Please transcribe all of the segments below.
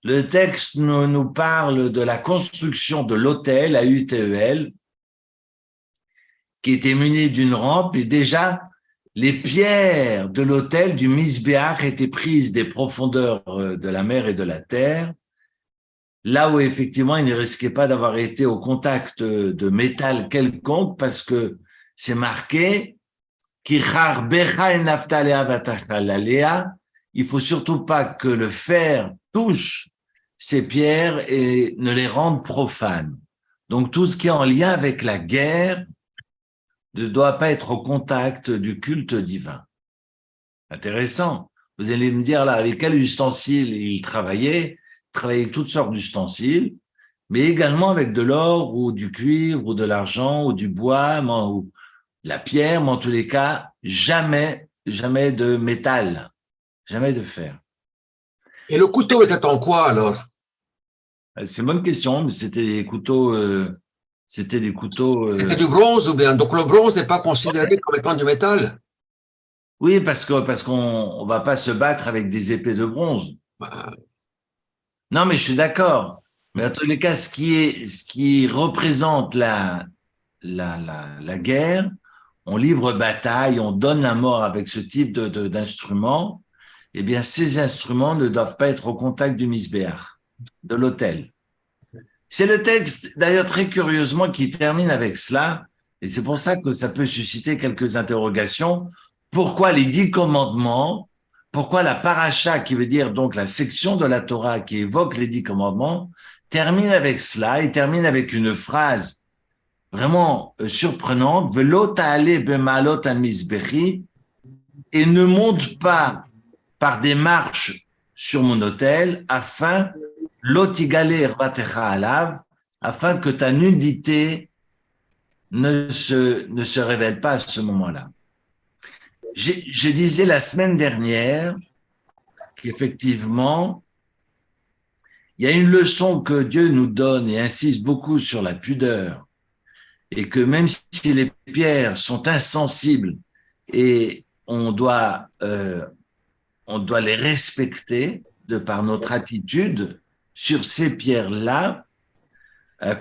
Le texte nous parle de la construction de l'autel, AUTEL, qui était muni d'une rampe, et déjà, les pierres de l'autel du Misbéach étaient prises des profondeurs de la mer et de la terre, là où effectivement il ne risquait pas d'avoir été au contact de métal quelconque, parce que c'est marqué il faut surtout pas que le fer touche ces pierres et ne les rende profanes. Donc tout ce qui est en lien avec la guerre ne doit pas être au contact du culte divin. Intéressant. Vous allez me dire là, avec quels ustensiles il travaillait toutes sortes d'ustensiles, mais également avec de l'or ou du cuivre ou de l'argent ou du bois ou la pierre, mais en tous les cas, jamais de métal, jamais de fer. Et le couteau, c'est en quoi alors? C'est une bonne question, mais c'était des couteaux. C'était des couteaux. C'était du bronze ou bien? Donc le bronze n'est pas considéré comme étant du métal? Oui, parce qu'on va pas se battre avec des épées de bronze. Non, mais je suis d'accord. Mais en tous les cas, ce qui représente la guerre, on livre bataille, on donne la mort avec ce type d'instruments. Eh bien, ces instruments ne doivent pas être au contact du misbéach, de l'autel. C'est le texte, d'ailleurs, très curieusement, qui termine avec cela, et c'est pour ça que ça peut susciter quelques interrogations. Pourquoi les 10 commandements? Pourquoi la paracha, qui veut dire donc la section de la Torah qui évoque les 10 commandements, termine avec cela et termine avec une phrase vraiment surprenante, Velo ta'ale bemalot al-mizbechi, et ne monte pas par des marches sur mon autel afin afin que ta nudité ne se révèle pas à ce moment-là. Je disais la semaine dernière qu'effectivement, il y a une leçon que Dieu nous donne et insiste beaucoup sur la pudeur, et que même si les pierres sont insensibles et on doit les respecter de par notre attitude sur ces pierres-là,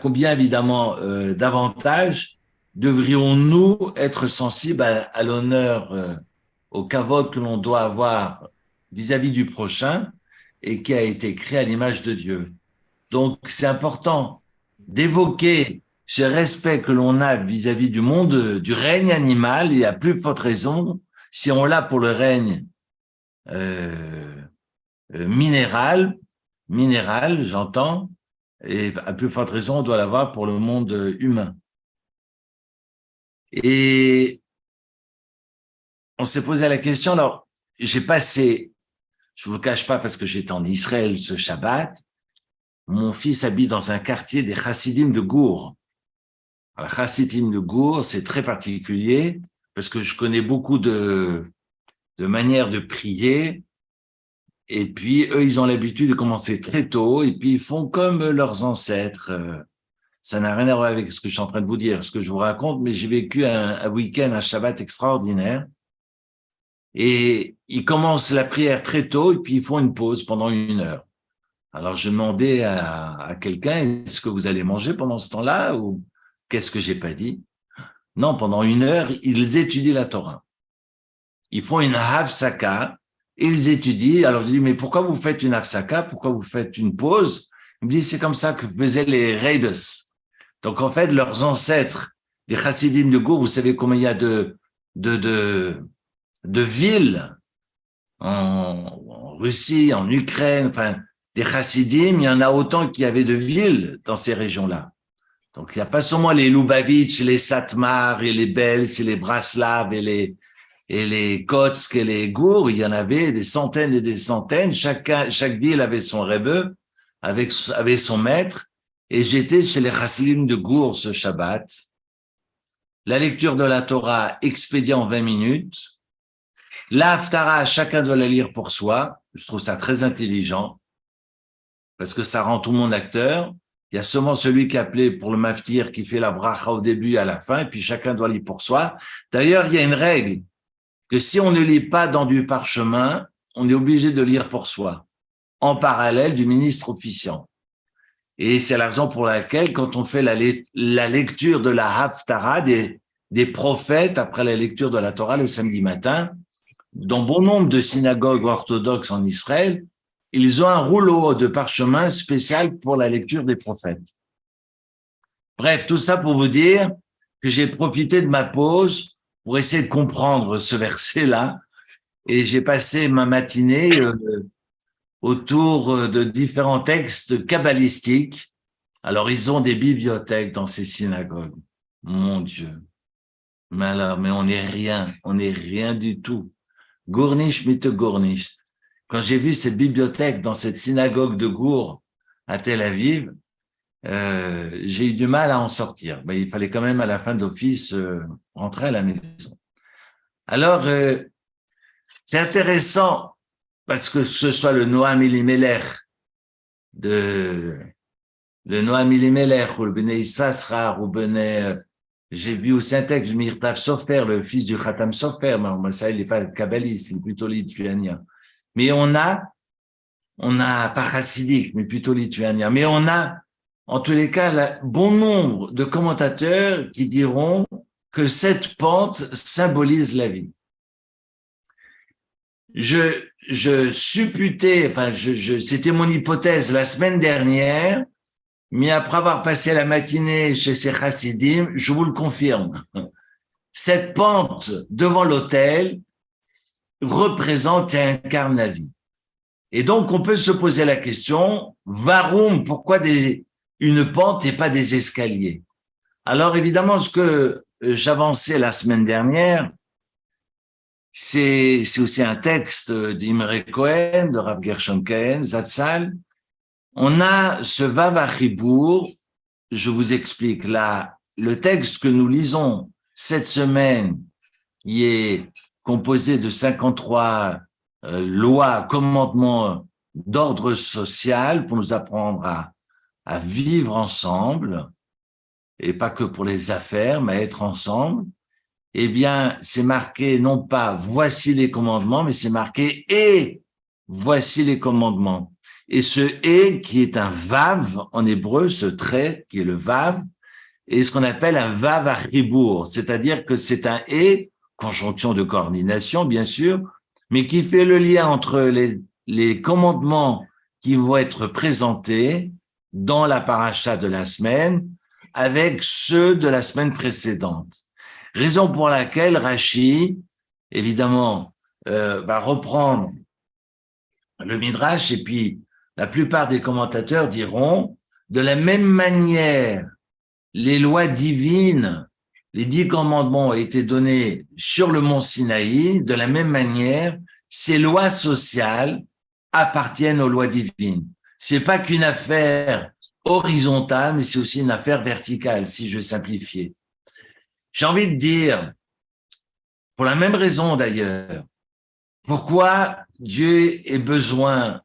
combien évidemment davantage devrions-nous être sensibles à l'honneur, au kavod que l'on doit avoir vis-à-vis du prochain et qui a été créé à l'image de Dieu. Donc c'est important d'évoquer ce respect que l'on a vis-à-vis du monde, du règne animal, et à plus forte raison si on l'a pour le règne minéral, j'entends, et à plus forte raison, on doit l'avoir pour le monde humain. Et on s'est posé la question, alors, j'ai passé, je ne vous cache pas parce que j'étais en Israël ce Shabbat, mon fils habite dans un quartier des Chassidim de Gour. Alors, Chassidim de Gour, c'est très particulier parce que je connais beaucoup de manières de prier. Et puis, eux, ils ont l'habitude de commencer très tôt et puis ils font comme leurs ancêtres. Ça n'a rien à voir avec ce que je suis en train de vous dire, ce que je vous raconte, mais j'ai vécu un week-end, un Shabbat extraordinaire. Et ils commencent la prière très tôt et puis ils font une pause pendant 1 heure. Alors, je demandais à quelqu'un, est-ce que vous allez manger pendant ce temps-là ou qu'est-ce que j'ai pas dit? Non, pendant 1 heure, ils étudient la Torah. Ils font une hafsaka, ils étudient. Alors je dis, mais pourquoi vous faites une hafsaka? Pourquoi vous faites une pause? Ils me disent, c'est comme ça que faisaient les Rebes. Donc en fait, leurs ancêtres, des chassidim de Gour, vous savez combien il y a de villes en Russie, en Ukraine, enfin, des chassidim, il y en a autant qu'il y avait de villes dans ces régions-là. Donc il n'y a pas seulement les Lubavitch, les Satmar, et les Bels, et les Braslav, et les Kotsk et les Gour, il y en avait des centaines et des centaines. Chaque ville avait son rebbe, avait son maître. Et j'étais chez les Chassidim de Gour ce Shabbat. La lecture de la Torah expédiée en 20 minutes. La Haftara, chacun doit la lire pour soi. Je trouve ça très intelligent parce que ça rend tout le monde acteur. Il y a seulement celui qui est appelé pour le maftir qui fait la bracha au début et à la fin, et puis chacun doit lire pour soi. D'ailleurs, il y a une règle que si on ne lit pas dans du parchemin, on est obligé de lire pour soi. en parallèle du ministre officiant. Et c'est la raison pour laquelle, quand on fait la lecture de la Haftarah, des prophètes, après la lecture de la Torah le samedi matin, dans bon nombre de synagogues orthodoxes en Israël, ils ont un rouleau de parchemin spécial pour la lecture des prophètes. Bref, tout ça pour vous dire que j'ai profité de ma pause pour essayer de comprendre ce verset-là, et j'ai passé ma matinée autour de différents textes kabbalistiques. Alors, ils ont des bibliothèques dans ces synagogues. Mon Dieu. Mais alors, mais on n'est rien du tout. Gournish mit Gournish. Quand j'ai vu ces bibliothèques dans cette synagogue de Gour à Tel Aviv, j'ai eu du mal à en sortir. Mais il fallait quand même à la fin de l'office rentrer à la maison. Alors, c'est intéressant parce que ce soit le Noam Elimelech le Noam Elimelech ou le Bnei Issachar ou j'ai vu au Saint-Texte Mirtav Sofer, le fils du Khatam Sofer, mais ça, il n'est pas kabbaliste, il est plutôt lituanien. Mais on a pas chassidique, mais plutôt lituanien. Mais on a, en tous les cas, bon nombre de commentateurs qui diront que cette pente symbolise la vie. Je supputais, c'était mon hypothèse la semaine dernière, mais après avoir passé la matinée chez ces chassidim, je vous le confirme. Cette pente devant l'autel représente et incarne la vie. Et donc, on peut se poser la question, varum, pourquoi une pente et pas des escaliers? Alors, évidemment, ce que j'avançais la semaine dernière, c'est aussi un texte d'Imre Cohen, de Rav Gershon Cohen, Zatzal. On a ce Vav HaChibur, je vous explique là, le texte que nous lisons cette semaine, qui est composé de 53 lois, commandements d'ordre social pour nous apprendre à vivre ensemble, et pas que pour les affaires, mais à être ensemble. Eh bien, c'est marqué non pas « voici les commandements », mais c'est marqué « et voici les commandements ». Et ce « et » qui est un « vav » en hébreu, ce trait qui est le « vav », est ce qu'on appelle un « vav HaChibur », c'est-à-dire que c'est un « et », conjonction de coordination, bien sûr, mais qui fait le lien entre les commandements qui vont être présentés dans la paracha de la semaine avec ceux de la semaine précédente. Raison pour laquelle Rashi, évidemment, va reprendre le Midrash, et puis la plupart des commentateurs diront, de la même manière, les lois divines, les 10 commandements ont été donnés sur le mont Sinaï, de la même manière, ces lois sociales appartiennent aux lois divines. C'est pas qu'une affaire horizontale, mais c'est aussi une affaire verticale, si je veux simplifier. J'ai envie de dire, pour la même raison d'ailleurs, pourquoi Dieu ait besoin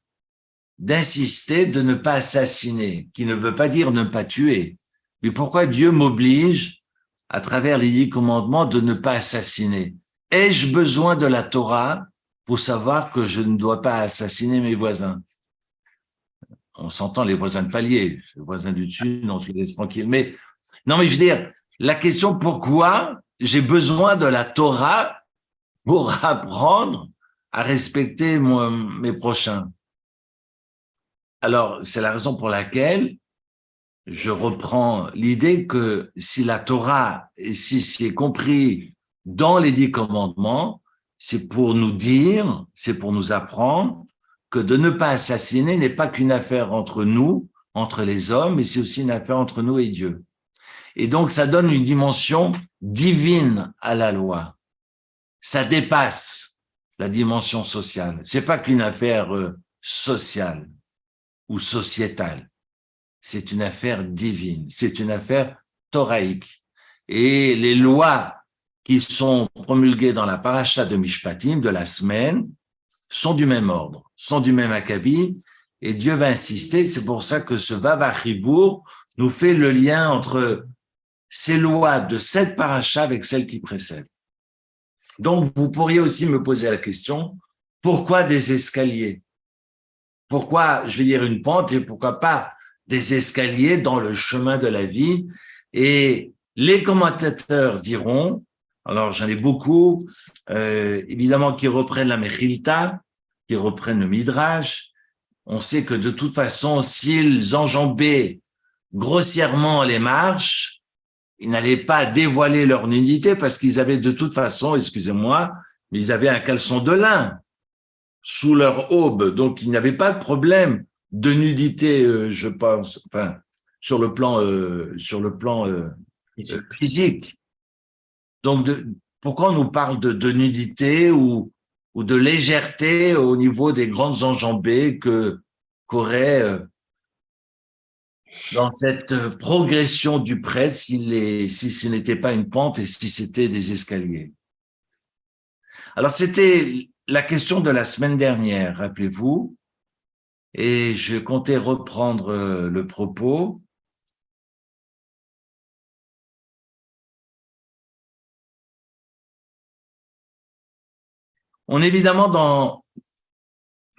d'insister de ne pas assassiner, qui ne veut pas dire ne pas tuer, mais pourquoi Dieu m'oblige, à travers les 10 commandements, de ne pas assassiner? Ai-je besoin de la Torah pour savoir que je ne dois pas assassiner mes voisins? On s'entend les voisins de palier, les voisins du dessus, non, je les laisse tranquilles. Mais non, mais je veux dire, la question pourquoi j'ai besoin de la Torah pour apprendre à respecter mes prochains. Alors, c'est la raison pour laquelle je reprends l'idée que si la Torah, et si c'est compris dans les 10 commandements, c'est pour nous dire, c'est pour nous apprendre que de ne pas assassiner n'est pas qu'une affaire entre nous, entre les hommes, mais c'est aussi une affaire entre nous et Dieu. Et donc, ça donne une dimension divine à la loi. Ça dépasse la dimension sociale. C'est pas qu'une affaire sociale ou sociétale. C'est une affaire divine. C'est une affaire thoraïque. Et les lois qui sont promulguées dans la paracha de Mishpatim de la semaine sont du même ordre, sont du même acabit. Et Dieu va insister. C'est pour ça que ce Vav HaChibur nous fait le lien entre ces lois de cette paracha avec celles qui précèdent. Donc, vous pourriez aussi me poser la question, pourquoi des escaliers? pourquoi, je vais dire une pente et pourquoi pas des escaliers dans le chemin de la vie. Et les commentateurs diront, alors j'en ai beaucoup, évidemment qui reprennent la Mechilta, qui reprennent le Midrash. On sait que de toute façon, s'ils enjambaient grossièrement les marches, ils n'allaient pas dévoiler leur nudité parce qu'ils avaient de toute façon, excusez-moi, mais ils avaient un caleçon de lin sous leur aube, donc il n'y avait pas de problème de nudité, je pense, enfin, sur le plan physique. Donc, pourquoi on nous parle de nudité ou de légèreté au niveau des grandes enjambées qu'aurait dans cette progression du prêtre si ce n'était pas une pente et si c'était des escaliers. Alors, c'était la question de la semaine dernière, rappelez-vous, et je comptais reprendre le propos. On est évidemment dans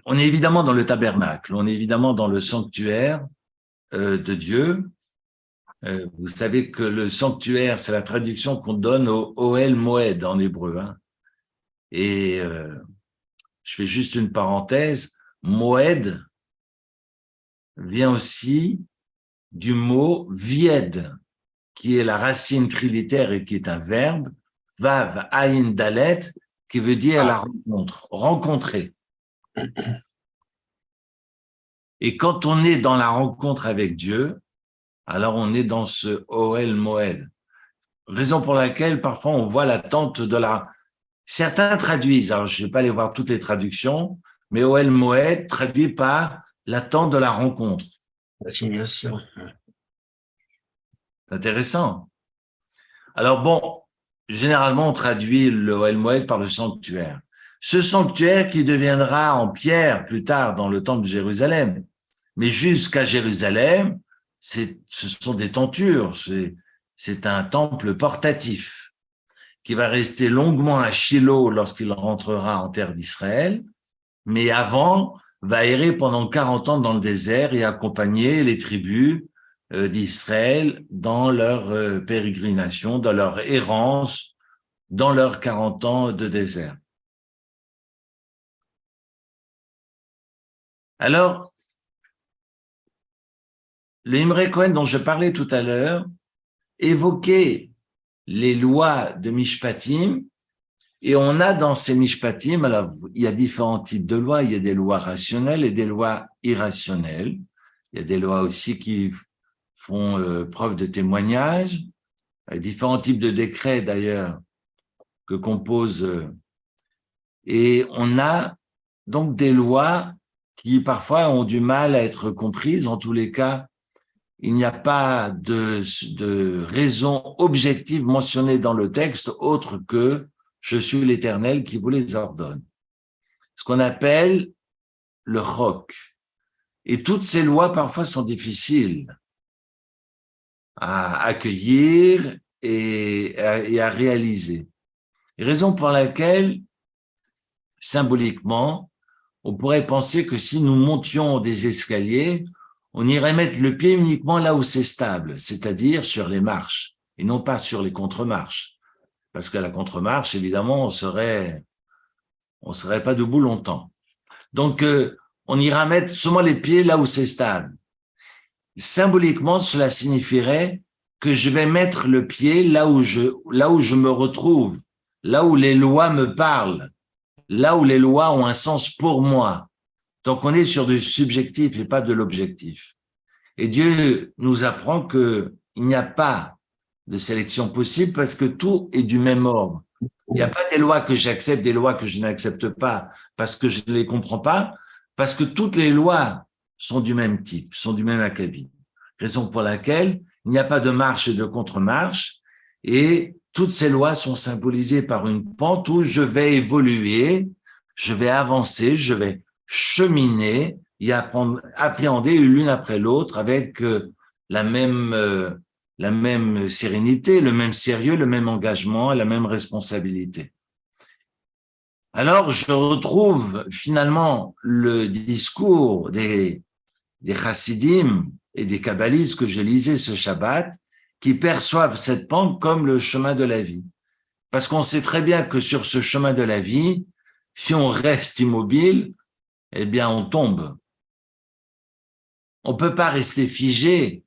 le tabernacle, on est évidemment dans le sanctuaire de Dieu. Vous savez que le sanctuaire, c'est la traduction qu'on donne au Ohel Moed en hébreu. Hein. Et je fais juste une parenthèse, Moed vient aussi du mot vied, qui est la racine trilitaire et qui est un verbe, vav, ayin, dalet, qui veut dire la rencontre, rencontrer. Et quand on est dans la rencontre avec Dieu, alors on est dans ce Ohel Moed. Raison pour laquelle parfois on voit l'attente de la... Certains traduisent, alors je ne vais pas aller voir toutes les traductions, mais Ohel Moed traduit par l'attente de la rencontre. L'assignation. C'est intéressant. Alors bon, généralement on traduit le Ohel Moed par le sanctuaire. Ce sanctuaire qui deviendra en pierre plus tard dans le temple de Jérusalem. Mais jusqu'à Jérusalem, ce sont des tentures, c'est un temple portatif qui va rester longuement à Shiloh lorsqu'il rentrera en terre d'Israël, mais avant, va errer pendant 40 ans dans le désert et accompagner les tribus d'Israël dans leur pérégrination, dans leur errance, dans leurs 40 ans de désert. Alors, le Imre Cohen dont je parlais tout à l'heure évoquait les lois de Mishpatim, et on a dans ces Mishpatim, alors il y a différents types de lois, il y a des lois rationnelles et des lois irrationnelles, il y a des lois aussi qui font preuve de témoignage, différents types de décrets d'ailleurs que compose, et on a donc des lois qui parfois ont du mal à être comprises, en tous les cas, il n'y a pas de raison objective mentionnée dans le texte autre que « je suis l'Éternel qui vous les ordonne ». Ce qu'on appelle le chok. Et toutes ces lois parfois sont difficiles à accueillir et à réaliser. Raison pour laquelle, symboliquement, on pourrait penser que si nous montions des escaliers, on irait mettre le pied uniquement là où c'est stable, c'est-à-dire sur les marches, et non pas sur les contre-marches. Parce que la contre-marche, évidemment, on serait pas debout longtemps. Donc, on ira mettre seulement les pieds là où c'est stable. Symboliquement, cela signifierait que je vais mettre le pied là où je me retrouve, là où les lois me parlent, là où les lois ont un sens pour moi. Donc, on est sur du subjectif et pas de l'objectif. Et Dieu nous apprend qu'il n'y a pas de sélection possible parce que tout est du même ordre. Il n'y a pas des lois que j'accepte, des lois que je n'accepte pas parce que je ne les comprends pas, parce que toutes les lois sont du même type, sont du même acabit. Raison pour laquelle il n'y a pas de marche et de contre-marche et toutes ces lois sont symbolisées par une pente où je vais évoluer, je vais avancer, je vais cheminer et appréhender l'une après l'autre avec la même sérénité, le même sérieux, le même engagement et la même responsabilité. Alors, je retrouve finalement le discours des chassidim et des kabbalistes que je lisais ce Shabbat, qui perçoivent cette pente comme le chemin de la vie. Parce qu'on sait très bien que sur ce chemin de la vie, si on reste immobile, eh bien, on tombe. On peut pas rester figé.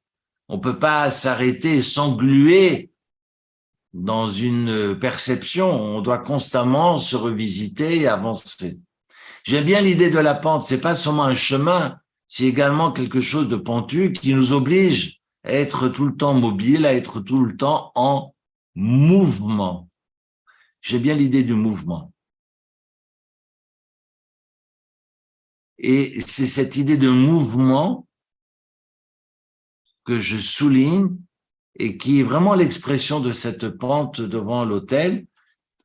On peut pas s'arrêter, s'engluer dans une perception. On doit constamment se revisiter et avancer. J'aime bien l'idée de la pente. C'est pas seulement un chemin, c'est également quelque chose de pentu qui nous oblige à être tout le temps mobile, à être tout le temps en mouvement. J'ai bien l'idée du mouvement. Et c'est cette idée de mouvement que je souligne et qui est vraiment l'expression de cette pente devant l'autel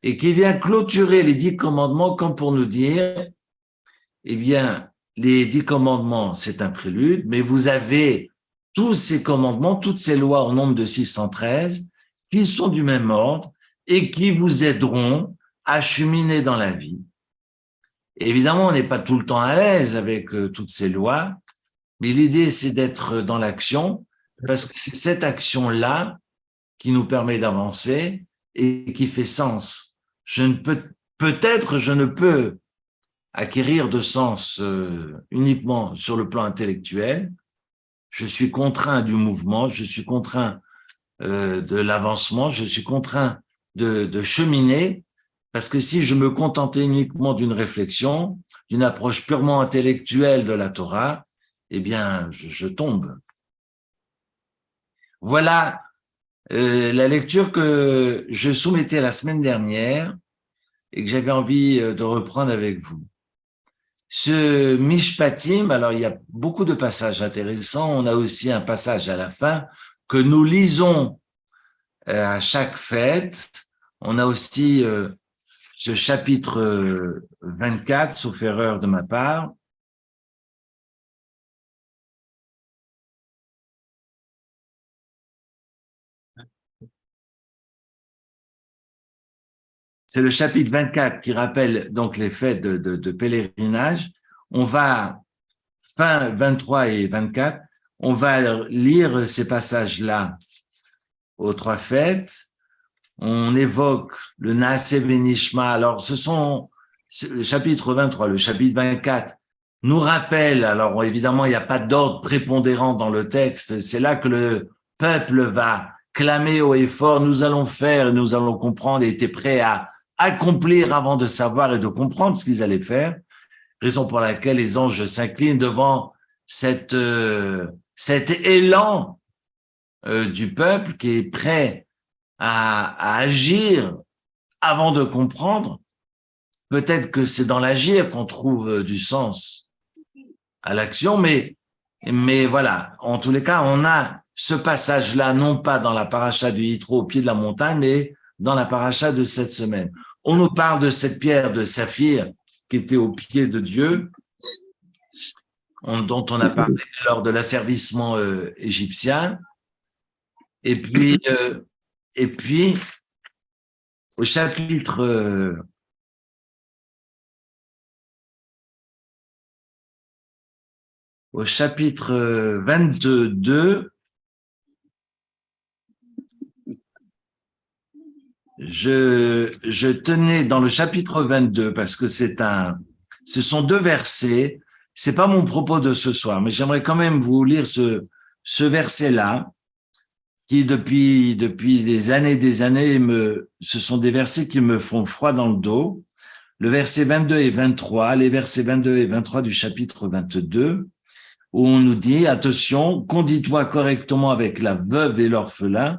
et qui vient clôturer les 10 commandements comme pour nous dire, eh bien, les 10 commandements, c'est un prélude, mais vous avez tous ces commandements, toutes ces lois au nombre de 613 qui sont du même ordre et qui vous aideront à cheminer dans la vie. Évidemment, on n'est pas tout le temps à l'aise avec toutes ces lois, mais l'idée, c'est d'être dans l'action parce que c'est cette action-là qui nous permet d'avancer et qui fait sens. Peut-être je ne peux acquérir de sens uniquement sur le plan intellectuel. Je suis contraint du mouvement, je suis contraint de l'avancement, je suis contraint de cheminer, parce que si je me contentais uniquement d'une réflexion, d'une approche purement intellectuelle de la Torah, eh bien, je tombe. Voilà la lecture que je soumettais la semaine dernière et que j'avais envie de reprendre avec vous. Ce Mishpatim, alors il y a beaucoup de passages intéressants. On a aussi un passage à la fin que nous lisons à chaque fête. On a aussi ce chapitre 24, sauf erreur de ma part. C'est le chapitre 24 qui rappelle donc les fêtes de pèlerinage. On va, fin 23 et 24, on va lire ces passages-là aux 3 fêtes. On évoque le Naaseh Benishma. Alors, le chapitre 23, le chapitre 24 nous rappelle, alors évidemment, il n'y a pas d'ordre prépondérant dans le texte. C'est là que le peuple va clamer haut et fort, nous allons faire, nous allons comprendre, et était prêt à accomplir avant de savoir et de comprendre ce qu'ils allaient faire. Raison pour laquelle les anges s'inclinent devant cet élan du peuple qui est prêt à agir avant de comprendre. Peut-être que c'est dans l'agir qu'on trouve du sens à l'action, mais voilà. En tous les cas, on a ce passage-là, non pas dans la paracha du Yitro au pied de la montagne, mais dans la paracha de cette semaine. On nous parle de cette pierre de saphir qui était au pied de Dieu, dont on a parlé lors de l'asservissement égyptien. Et puis, au chapitre 22, je tenais dans le chapitre 22 parce que ce sont 2 versets. C'est pas mon propos de ce soir, mais j'aimerais quand même vous lire ce verset-là qui depuis des années, ce sont des versets qui me font froid dans le dos. Le verset 22 et 23, les versets 22 et 23 du chapitre 22, où on nous dit, attention, conduis-toi correctement avec la veuve et l'orphelin,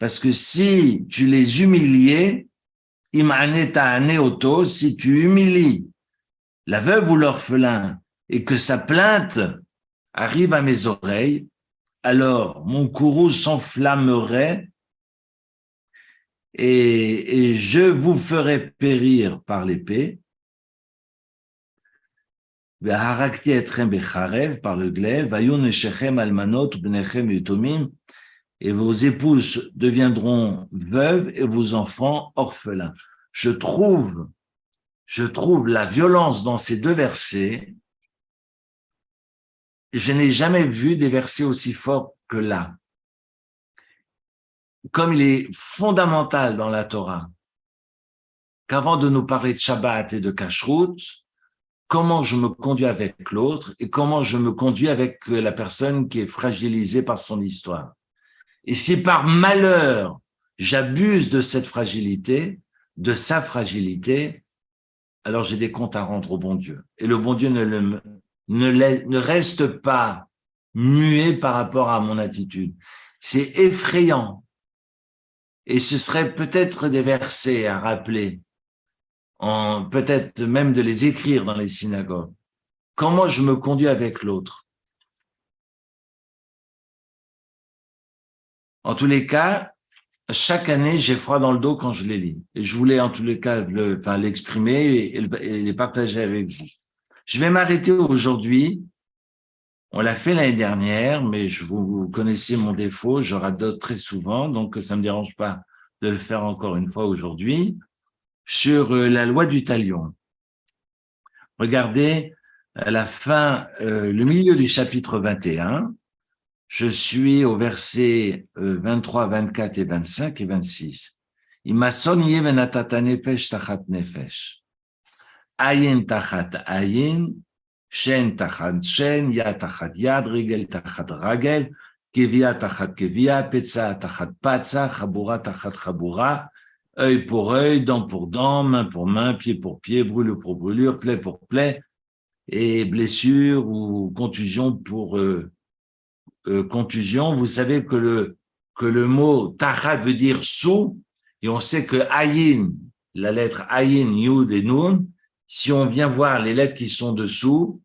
parce que si tu les humiliais, imaneta aneoto, si tu humilies la veuve ou l'orphelin et que sa plainte arrive à mes oreilles, alors mon courroux s'enflammerait et je vous ferai périr par l'épée. Par le glaive, et vos épouses deviendront veuves et vos enfants orphelins. Je trouve je trouve la violence dans ces deux versets. Je n'ai jamais vu des versets aussi forts que là. Comme il est fondamental dans la Torah qu'avant de nous parler de Shabbat et de Kashrut, comment je me conduis avec l'autre et comment je me conduis avec la personne qui est fragilisée par son histoire. Et si par malheur, j'abuse de cette fragilité, de sa fragilité, alors j'ai des comptes à rendre au bon Dieu. Et le bon Dieu ne reste pas muet par rapport à mon attitude. C'est effrayant. Et ce serait peut-être des versets à rappeler, peut-être même de les écrire dans les synagogues. Comment je me conduis avec l'autre? En tous les cas, chaque année, j'ai froid dans le dos quand je les lis. Et je voulais en tous les cas l'exprimer et les partager avec vous. Je vais m'arrêter aujourd'hui. On l'a fait l'année dernière, mais vous connaissez mon défaut, je radote très souvent, donc ça me dérange pas de le faire encore une fois aujourd'hui, sur la loi du talion. Regardez, à la fin, le milieu du chapitre 21, je suis au verset 23, 24 et 25 et 26. Imason yevenatata nefesh tachat nefesh. Ayin tachat ayin, shen tachat shen, yad tachat yad, rigel tachat ragel, kevia tachat kevia, petza tachat patza, chabura tachat chabura, œil pour œil, dent pour dent, main pour main, pied pour pied, brûlure pour brûlure, plaie pour plaie, et blessure ou contusion pour contusion. Vous savez que le mot tachat veut dire sous, et on sait que ayin, la lettre ayin, yud et nun, si on vient voir les lettres qui sont dessous,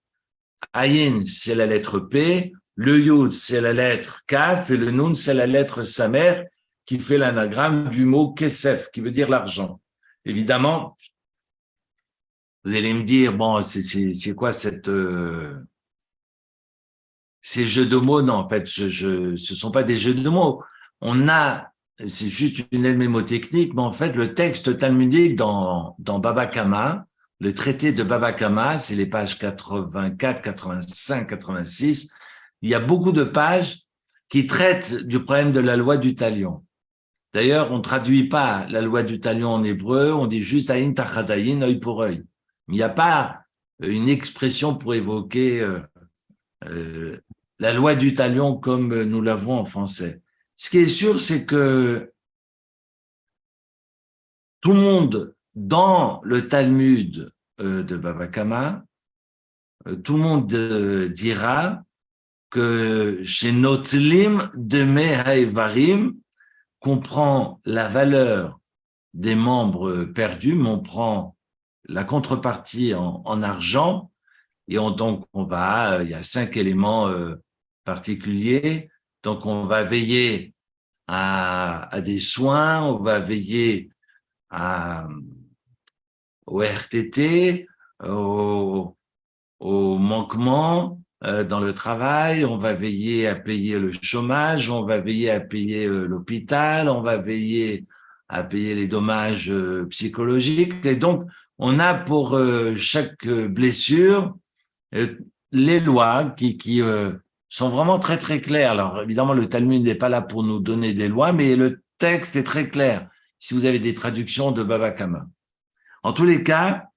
ayin, c'est la lettre P, le yud, c'est la lettre kaf, et le nun, c'est la lettre samer, qui fait l'anagramme du mot kesef, qui veut dire l'argent. Évidemment, vous allez me dire, bon, c'est quoi ces jeux de mots? Non, en fait, ce sont pas des jeux de mots. C'est juste une aide mémotechnique, mais en fait, le texte talmudique dans Baba Kama, le traité de Baba Kama, c'est les pages 84, 85, 86. Il y a beaucoup de pages qui traitent du problème de la loi du talion. D'ailleurs, on ne traduit pas la loi du talion en hébreu, on dit juste ayin tachat ayin, œil pour œil. Il n'y a pas une expression pour évoquer la loi du talion comme nous l'avons en français. Ce qui est sûr, c'est que tout le monde dans le Talmud de Baba Kama, tout le monde dira que chez Notlim Deme Haevarim, qu'on prend la valeur des membres perdus, mais on prend la contrepartie en argent, et donc il y a 5 éléments particuliers. Donc on va veiller à des soins, on va veiller au RTT, au manquement dans le travail, on va veiller à payer le chômage, on va veiller à payer l'hôpital, on va veiller à payer les dommages psychologiques. Et donc, on a pour chaque blessure les lois qui sont vraiment très, très claires. Alors, évidemment, le Talmud n'est pas là pour nous donner des lois, mais le texte est très clair, si vous avez des traductions de Baba Kama. En tous les cas,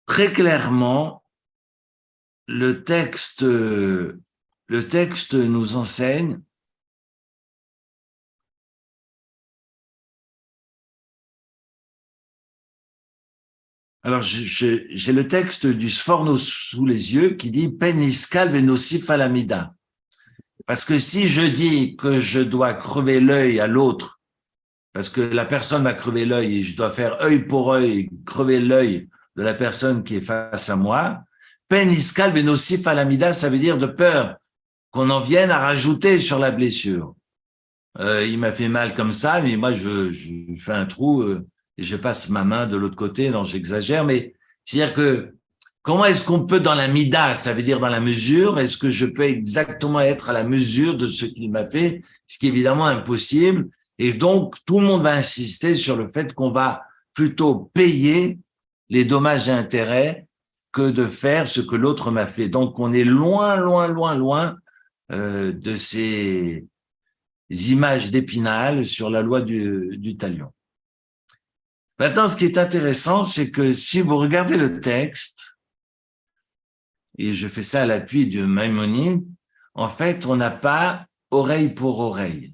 très clairement, le texte nous enseigne alors j'ai le texte du Sforno sous les yeux qui dit pen iskal venosif alamida. Parce que si je dis que je dois crever l'œil à l'autre, parce que la personne m'a crevé l'œil et je dois faire œil pour œil, crever l'œil de la personne qui est face à moi, pen iskal venosif alamida, ça veut dire de peur qu'on en vienne à rajouter sur la blessure. Il m'a fait mal comme ça, mais moi je fais un trou et je passe ma main de l'autre côté. Non, j'exagère, mais c'est-à-dire que comment est-ce qu'on peut dans la mida, ça veut dire dans la mesure, est-ce que je peux exactement être à la mesure de ce qu'il m'a fait, ce qui est évidemment impossible. Et donc, tout le monde va insister sur le fait qu'on va plutôt payer les dommages et intérêts que de faire ce que l'autre m'a fait. Donc, on est loin, loin, loin, loin de ces images d'Épinal sur la loi du talion. Maintenant, ce qui est intéressant, c'est que si vous regardez le texte, et je fais ça à l'appui de Maïmonide, en fait, on n'a pas oreille pour oreille.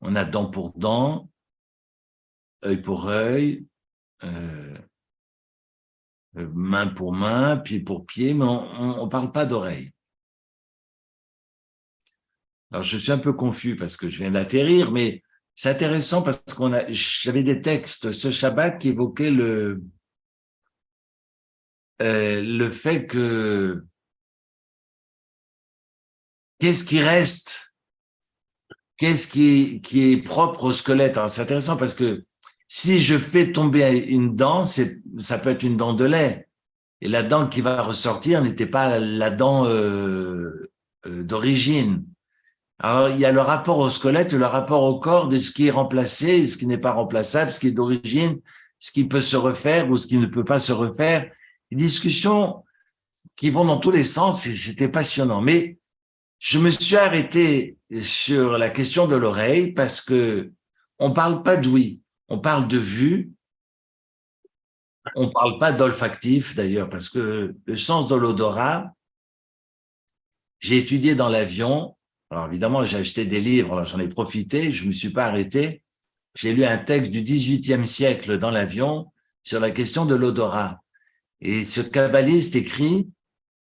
On a dent pour dent, œil pour œil, main pour main, pied pour pied, mais on parle pas d'oreille. Alors, je suis un peu confus parce que je viens d'atterrir, mais c'est intéressant parce j'avais des textes ce Shabbat qui évoquaient le fait que qu'est-ce qui reste, qu'est-ce qui est propre au squelette. Alors, c'est intéressant parce que si je fais tomber une dent, ça peut être une dent de lait. Et la dent qui va ressortir n'était pas la dent d'origine. Alors, il y a le rapport au squelette, le rapport au corps de ce qui est remplacé, ce qui n'est pas remplaçable, ce qui est d'origine, ce qui peut se refaire ou ce qui ne peut pas se refaire. Des discussions qui vont dans tous les sens et c'était passionnant. Mais je me suis arrêté sur la question de l'oreille parce que on parle pas d'ouïe, on parle de vue. On parle pas d'olfactif d'ailleurs parce que le sens de l'odorat, j'ai étudié dans l'avion. Alors évidemment, j'ai acheté des livres, alors j'en ai profité, je me suis pas arrêté. J'ai lu un texte du XVIIIe siècle dans l'avion sur la question de l'odorat. Et ce kabbaliste écrit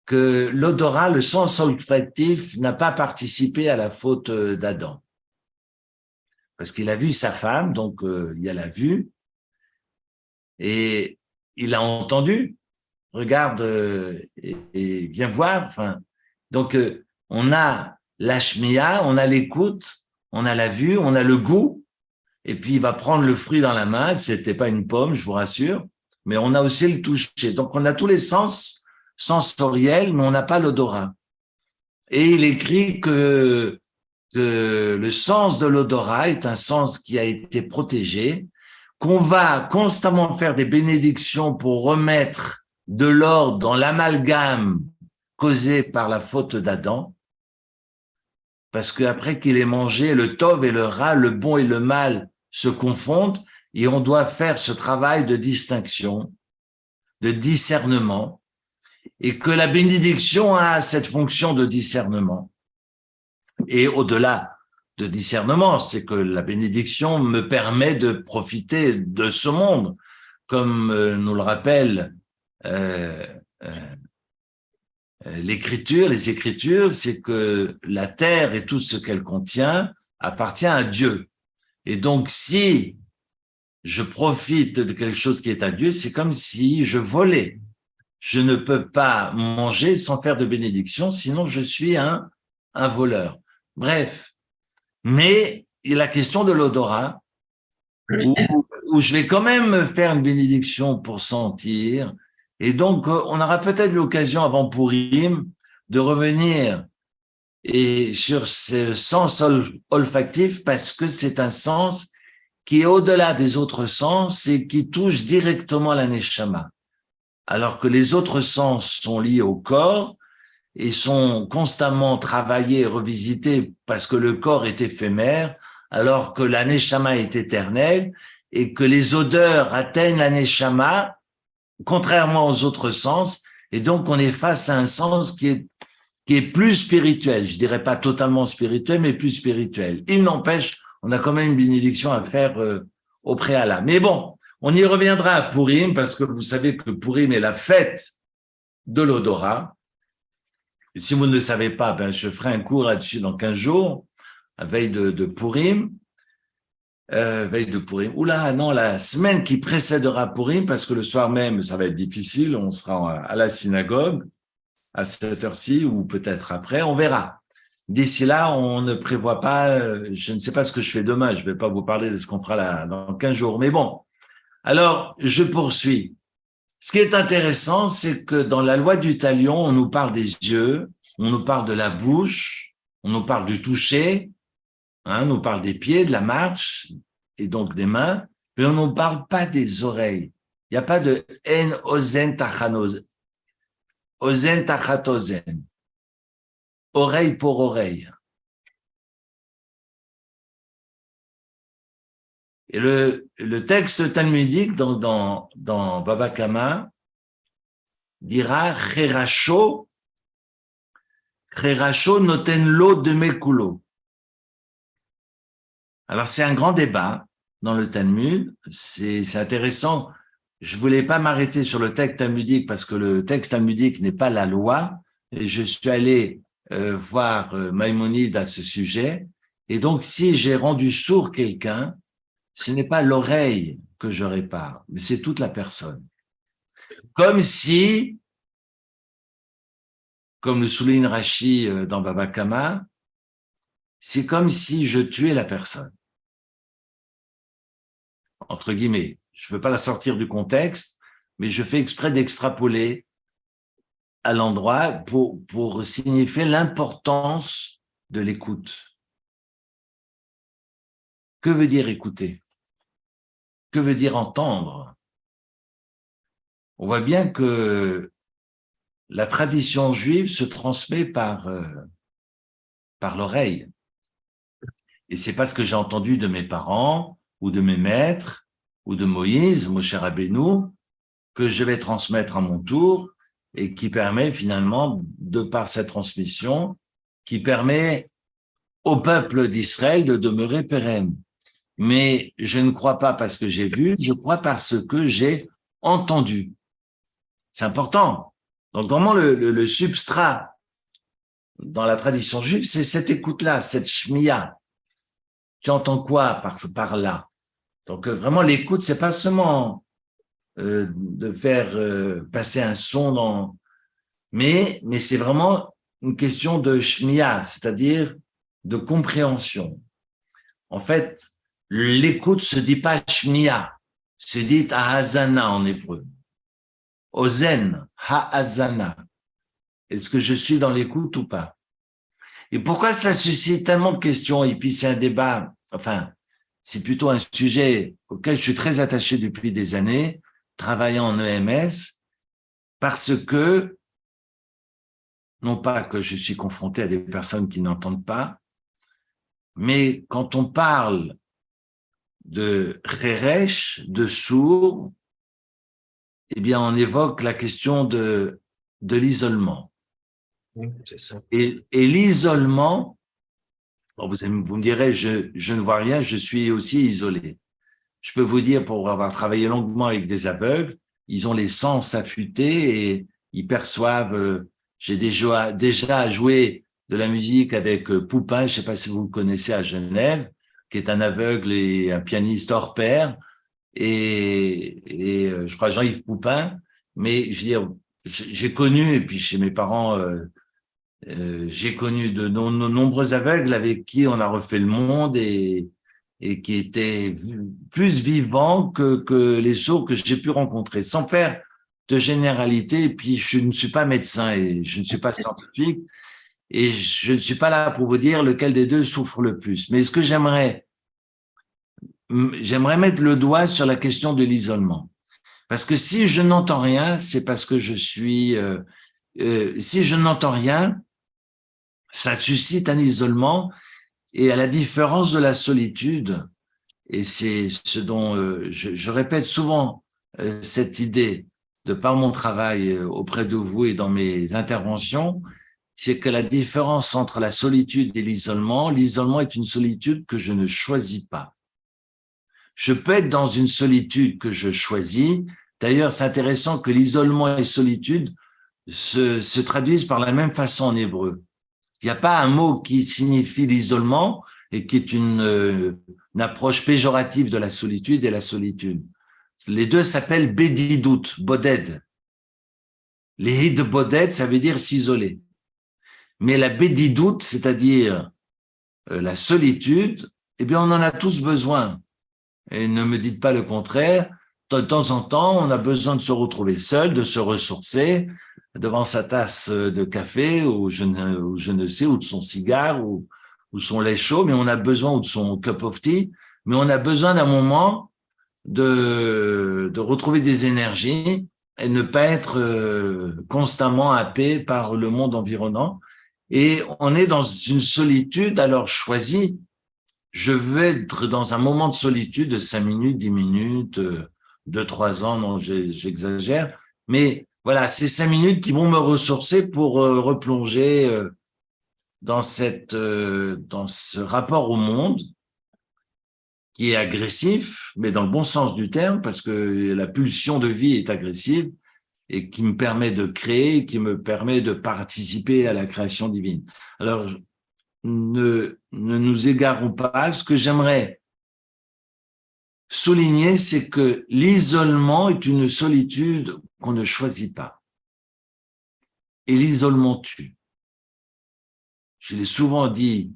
que l'odorat, le sens olfactif, n'a pas participé à la faute d'Adam. Parce qu'il a vu sa femme, donc il y a la vue, et il a entendu, regarde et viens voir. Enfin, donc on a la shmiya, on a l'écoute, on a la vue, on a le goût, et puis il va prendre le fruit dans la main. C'était pas une pomme, je vous rassure, mais on a aussi le toucher. Donc on a tous les sens sensoriels, mais on n'a pas l'odorat. Et il écrit que le sens de l'odorat est un sens qui a été protégé, qu'on va constamment faire des bénédictions pour remettre de l'ordre dans l'amalgame causé par la faute d'Adam, parce qu'après qu'il ait mangé, le tov et le ra, le bon et le mal se confondent, et on doit faire ce travail de distinction, de discernement, et que la bénédiction a cette fonction de discernement. Et au-delà de discernement, c'est que la bénédiction me permet de profiter de ce monde, comme nous le rappelle les Écritures, c'est que la terre et tout ce qu'elle contient appartient à Dieu. Et donc, si je profite de quelque chose qui est à Dieu, c'est comme si je volais. Je ne peux pas manger sans faire de bénédiction, sinon je suis un voleur. Bref, mais il y a la question de l'odorat, où je vais quand même faire une bénédiction pour sentir. Et donc, on aura peut-être l'occasion avant Pourim de revenir et sur ce sens olfactif parce que c'est un sens qui est au-delà des autres sens et qui touche directement la neshama. Alors que les autres sens sont liés au corps et sont constamment travaillés et revisités parce que le corps est éphémère, alors que la neshama est éternelle et que les odeurs atteignent la neshama, contrairement aux autres sens, et donc on est face à un sens qui est plus spirituel. Je dirais pas totalement spirituel, mais plus spirituel. Il n'empêche, on a quand même une bénédiction à faire au préalable. Mais bon, on y reviendra à Pourim, parce que vous savez que Pourim est la fête de l'odorat. Et si vous ne le savez pas, ben je ferai un cours là-dessus dans 15 jours, à veille de Pourim. Veille de Pourim. Oula, non, la semaine qui précédera Pourim, parce que le soir même, ça va être difficile, on sera à la synagogue à cette heure-ci ou peut-être après, on verra. D'ici là, on ne prévoit pas, je ne sais pas ce que je fais demain, je ne vais pas vous parler de ce qu'on fera là dans 15 jours, mais bon. Alors, je poursuis. Ce qui est intéressant, c'est que dans la loi du talion, on nous parle des yeux, on nous parle de la bouche, on nous parle du toucher, Hein, on nous parle des pieds, de la marche, et donc des mains, mais on ne nous parle pas des oreilles. Il n'y a pas de en ozen tachanoz, ozen tachatozen, oreille pour oreille. Et le texte talmudique dans Baba Kama dira Cheracho noten lo de mekulo. Alors c'est un grand débat dans le Talmud, c'est intéressant. Je voulais pas m'arrêter sur le texte talmudique parce que le texte talmudique n'est pas la loi, et je suis allé voir Maïmonide à ce sujet. Et donc si j'ai rendu sourd quelqu'un, ce n'est pas l'oreille que je répare, mais c'est toute la personne. Comme si, comme le souligne Rashi dans Baba Kama, c'est comme si je tuais la personne. Entre guillemets, je ne veux pas la sortir du contexte, mais je fais exprès d'extrapoler à l'endroit pour signifier l'importance de l'écoute. Que veut dire écouter? Que veut dire entendre? On voit bien que la tradition juive se transmet par l'oreille. Et c'est pas ce que j'ai entendu de mes parents ou de mes maîtres ou de Moïse, Moshe Rabbeinu, que je vais transmettre à mon tour et qui permet finalement, de par cette transmission, qui permet au peuple d'Israël de demeurer pérenne. Mais je ne crois pas parce que j'ai vu, je crois parce que j'ai entendu. C'est important. Donc, vraiment, le substrat dans la tradition juive, c'est cette écoute-là, cette shmiya. Tu entends quoi par là? Donc, vraiment, l'écoute, c'est pas seulement de faire passer un son dans... Mais c'est vraiment une question de shmiya, c'est-à-dire de compréhension. En fait, l'écoute se dit pas shmiya, se dit ha'azana en hébreu. Ozen, ha'azana. Est-ce que je suis dans l'écoute ou pas? Et pourquoi ça suscite tellement de questions? Et puis c'est un débat, enfin, c'est plutôt un sujet auquel je suis très attaché depuis des années, travaillant en EMS, parce que, non pas que je suis confronté à des personnes qui n'entendent pas, mais quand on parle de cheresh, de sourd, eh bien, on évoque la question de l'isolement. C'est ça. Et l'isolement, vous me direz, je ne vois rien, je suis aussi isolé. Je peux vous dire, pour avoir travaillé longuement avec des aveugles, ils ont les sens affûtés et ils perçoivent. J'ai déjà joué de la musique avec Poupin, je ne sais pas si vous le connaissez, à Genève, qui est un aveugle et un pianiste hors pair, et je crois Jean-Yves Poupin. Mais je veux dire, j'ai connu, et puis chez mes parents, j'ai connu de nombreux aveugles avec qui on a refait le monde et qui étaient plus vivants que les sourds que j'ai pu rencontrer, sans faire de généralité. Et puis, je ne suis pas médecin et je ne suis pas scientifique et je ne suis pas là pour vous dire lequel des deux souffre le plus. Mais ce que j'aimerais mettre le doigt sur la question de l'isolement. Parce que si je n'entends rien, c'est parce que je suis... si je n'entends rien, ça suscite un isolement. Et à la différence de la solitude, et c'est ce dont je répète souvent cette idée de par mon travail auprès de vous et dans mes interventions, c'est que la différence entre la solitude et l'isolement est une solitude que je ne choisis pas. Je peux être dans une solitude que je choisis. D'ailleurs, c'est intéressant que l'isolement et solitude se traduisent par la même façon en hébreu. Il n'y a pas un mot qui signifie l'isolement et qui est une approche péjorative de la solitude et la solitude. Les deux s'appellent bédidout, boded. Les hid boded, ça veut dire s'isoler. Mais la bédidout, c'est-à-dire la solitude, eh bien, on en a tous besoin. Et ne me dites pas le contraire. De temps en temps, on a besoin de se retrouver seul, de se ressourcer devant sa tasse de café ou je ne sais, ou de son cigare ou ou son lait chaud, mais on a besoin, ou de son cup of tea, mais on a besoin d'un moment de retrouver des énergies et ne pas être constamment happé par le monde environnant. Et on est dans une solitude alors choisie. Je veux être dans un moment de solitude de 5 minutes, 10 minutes, 2, 3 ans, non, j'exagère. Mais voilà, c'est 5 minutes qui vont me ressourcer pour replonger dans dans ce rapport au monde qui est agressif, mais dans le bon sens du terme, parce que la pulsion de vie est agressive et qui me permet de créer, qui me permet de participer à la création divine. Alors, ne nous égarons pas. Ce que j'aimerais souligner, c'est que l'isolement est une solitude qu'on ne choisit pas. Et l'isolement tue. Je l'ai souvent dit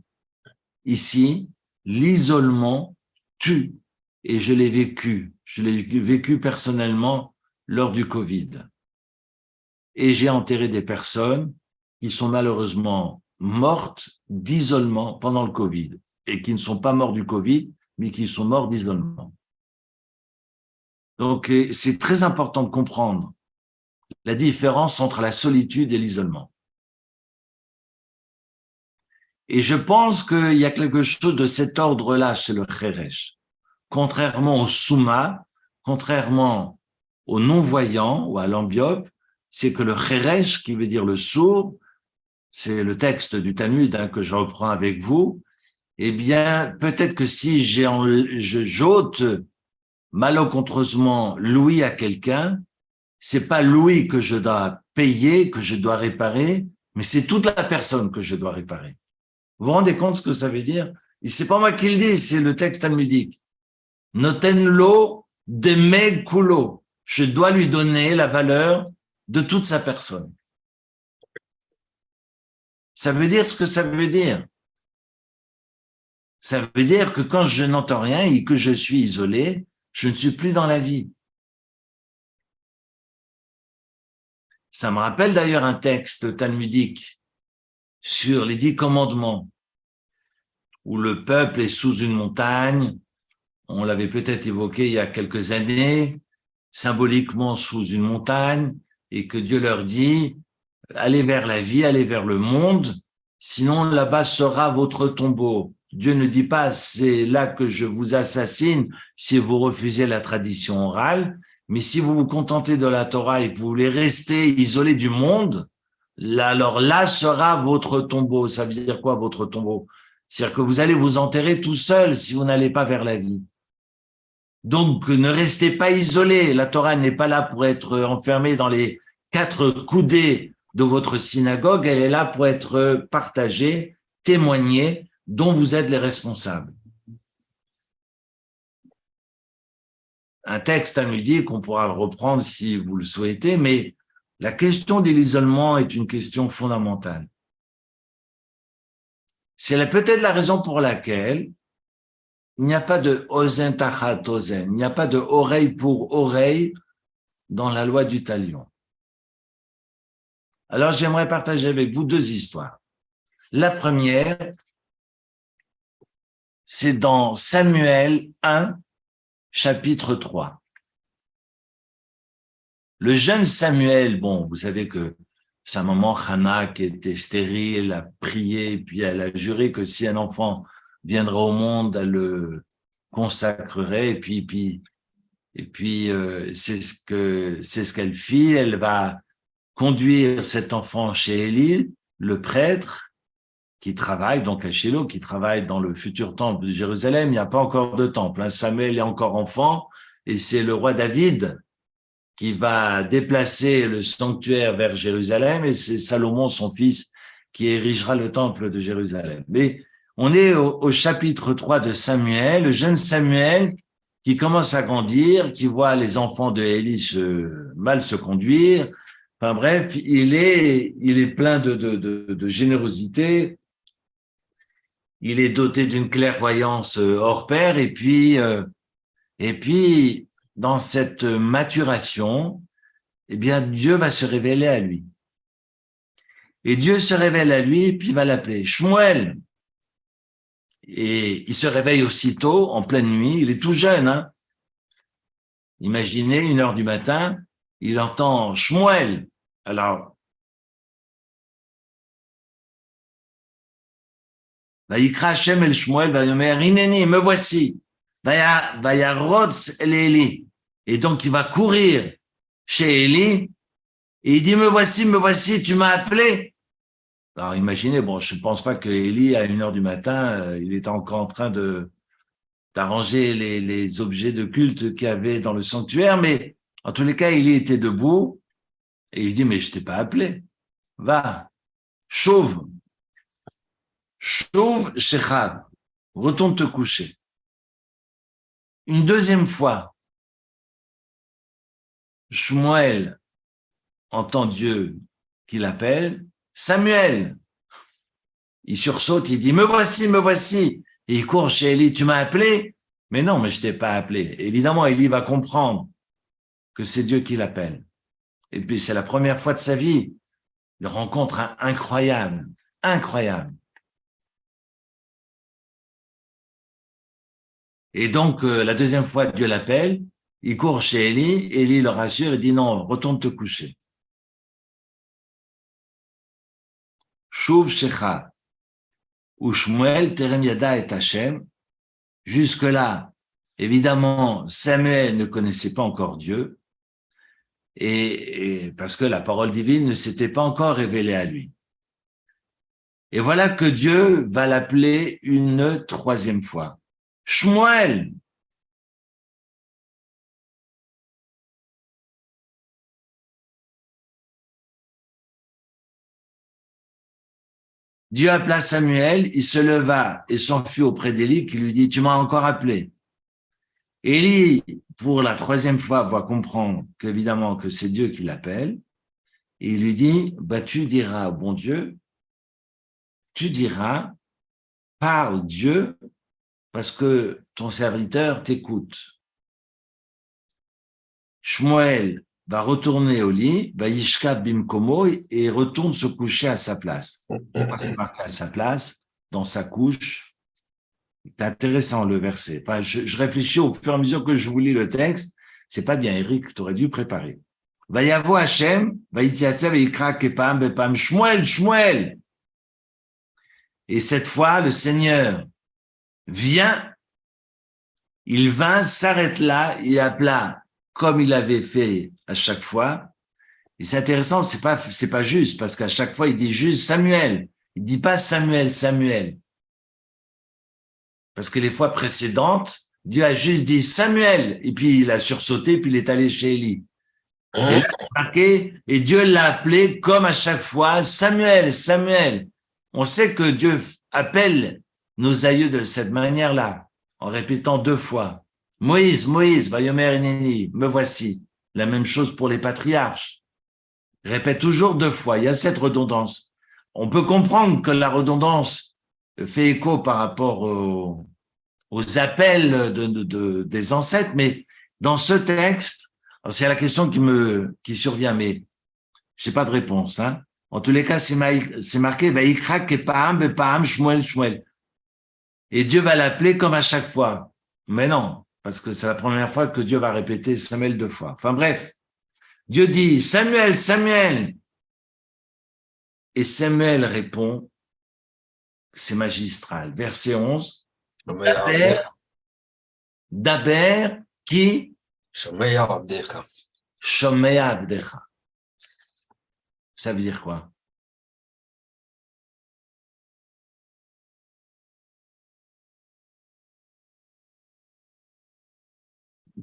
ici, l'isolement tue. Et je l'ai vécu personnellement lors du Covid. Et j'ai enterré des personnes qui sont malheureusement mortes d'isolement pendant le Covid et qui ne sont pas morts du Covid, mais qui sont morts d'isolement. Donc, c'est très important de comprendre la différence entre la solitude et l'isolement. Et je pense qu'il y a quelque chose de cet ordre-là chez le Kheresh. Contrairement au Souma, contrairement au non-voyant ou à l'ambiope, c'est que le Kheresh, qui veut dire le sourd, c'est le texte du Talmud que je reprends avec vous, eh bien, peut-être que si j'ôte malencontreusement l'ouïe à quelqu'un, c'est pas l'ouïe que je dois payer, que je dois réparer, mais c'est toute la personne que je dois réparer. Vous vous rendez compte ce que ça veut dire? Et c'est pas moi qui le dis, c'est le texte talmudique. Noten lo demeg kulo. Je dois lui donner la valeur de toute sa personne. Ça veut dire ce que ça veut dire. Ça veut dire que quand je n'entends rien et que je suis isolé, je ne suis plus dans la vie. Ça me rappelle d'ailleurs un texte talmudique sur les 10 commandements, où le peuple est sous une montagne, on l'avait peut-être évoqué il y a quelques années, symboliquement sous une montagne, et que Dieu leur dit, allez vers la vie, allez vers le monde, sinon là-bas sera votre tombeau. Dieu ne dit pas, c'est là que je vous assassine si vous refusez la tradition orale, mais si vous vous contentez de la Torah et que vous voulez rester isolé du monde, là, alors là sera votre tombeau. Ça veut dire quoi, votre tombeau? C'est-à-dire que vous allez vous enterrer tout seul si vous n'allez pas vers la vie. Donc, ne restez pas isolé. La Torah n'est pas là pour être enfermée dans les 4 coudées de votre synagogue. Elle est là pour être partagée, témoignée, dont vous êtes les responsables. Un texte talmudique, qu'on pourra le reprendre si vous le souhaitez, mais la question de l'isolement est une question fondamentale. C'est peut-être la raison pour laquelle il n'y a pas de ozen tachat ozen, il n'y a pas de oreille pour oreille dans la loi du talion. Alors, j'aimerais partager avec vous 2 histoires. La première, c'est dans Samuel 1, chapitre 3. Le jeune Samuel, bon, vous savez que sa maman Hannah, qui était stérile, a prié, puis elle a juré que si un enfant viendrait au monde, elle le consacrerait, et puis c'est ce qu'elle fit. Elle va conduire cet enfant chez Élie, le prêtre, qui travaille donc à Shiloh, qui travaille dans le futur temple de Jérusalem. Il n'y a pas encore de temple. Samuel est encore enfant, et c'est le roi David qui va déplacer le sanctuaire vers Jérusalem, et c'est Salomon, son fils, qui érigera le temple de Jérusalem. Mais on est au chapitre 3 de Samuel, le jeune Samuel qui commence à grandir, qui voit les enfants de Élie mal se conduire. Enfin bref, il est plein de générosité. Il est doté d'une clairvoyance hors pair, et puis dans cette maturation, eh bien, Dieu va se révéler à lui. Et Dieu se révèle à lui, et puis il va l'appeler Shmuel. Et il se réveille aussitôt, en pleine nuit, il est tout jeune, hein. Imaginez, 1h du matin, il entend Shmuel. Alors, Vayikra Hashem el Shmuel, Vayomer, Hineni, me voici. Vayarodz el Eli. Et donc, il va courir chez Eli, et il dit, me voici, tu m'as appelé. Alors, imaginez, bon, je ne pense pas que Eli, à 1h du matin, il était encore en train d'arranger les objets de culte qu'il y avait dans le sanctuaire, mais en tous les cas, Eli était debout, et il dit, mais je t'ai pas appelé. Va, chauve, shechad, retourne te coucher. Une deuxième fois, Shmuel entend Dieu qui l'appelle, Samuel. Il sursaute, il dit, me voici. Et il court chez Élie, tu m'as appelé? Mais non, mais je t'ai pas appelé. Évidemment, Élie va comprendre que c'est Dieu qui l'appelle. Et puis, c'est la première fois de sa vie. Il rencontre un incroyable. Et donc, la deuxième fois, Dieu l'appelle, il court chez Élie, Élie le rassure et dit non, retourne te coucher. Shuv Shecha, ou Shmuel, Terem Yada et Hachem. Jusque-là, évidemment, Samuel ne connaissait pas encore Dieu, et parce que la parole divine ne s'était pas encore révélée à lui. Et voilà que Dieu va l'appeler une troisième fois. Shmuel. Dieu appela Samuel, il se leva et s'enfuit auprès d'Élie qui lui dit, tu m'as encore appelé. Élie, pour la troisième fois, va comprendre qu'évidemment que c'est Dieu qui l'appelle, et il lui dit, bah, tu diras, bon Dieu, parle Dieu, parce que ton serviteur t'écoute. Shmuel va retourner au lit, va yishkav bimkomo, et retourne se coucher à sa place. Pourquoi c'est marqué à sa place, dans sa couche? C'est intéressant le verset. Enfin, je réfléchis au fur et à mesure que je vous lis le texte. C'est pas bien, Eric, tu aurais dû préparer. Vayavo Hashem, vayitiatsev vayikra kepam bepam Shmuel. Et cette fois, le Seigneur vient, il vint, s'arrête là, il appela comme il avait fait à chaque fois. Et c'est intéressant, c'est pas juste, parce qu'à chaque fois, il dit juste Samuel. Il dit pas Samuel. Parce que les fois précédentes, Dieu a juste dit Samuel, et puis il a sursauté, puis il est allé chez Élie. Et là, marqué, et Dieu l'a appelé comme à chaque fois Samuel. On sait que Dieu appelle nos aïeux de cette manière-là, en répétant 2 fois. Moïse, Vayomer Hineni, me voici. La même chose pour les patriarches. Répète toujours 2 fois. Il y a cette redondance. On peut comprendre que la redondance fait écho par rapport aux appels des ancêtres, mais dans ce texte, c'est la question qui survient, mais j'ai pas de réponse, hein. En tous les cas, c'est marqué, Vayikra kepam bepam Shmuel. Et Dieu va l'appeler comme à chaque fois. Mais non, parce que c'est la première fois que Dieu va répéter Samuel 2 fois. Enfin bref, Dieu dit Samuel. Et Samuel répond, c'est magistral. Verset 11. Daber qui Shomea Avdecha. Ça veut dire quoi?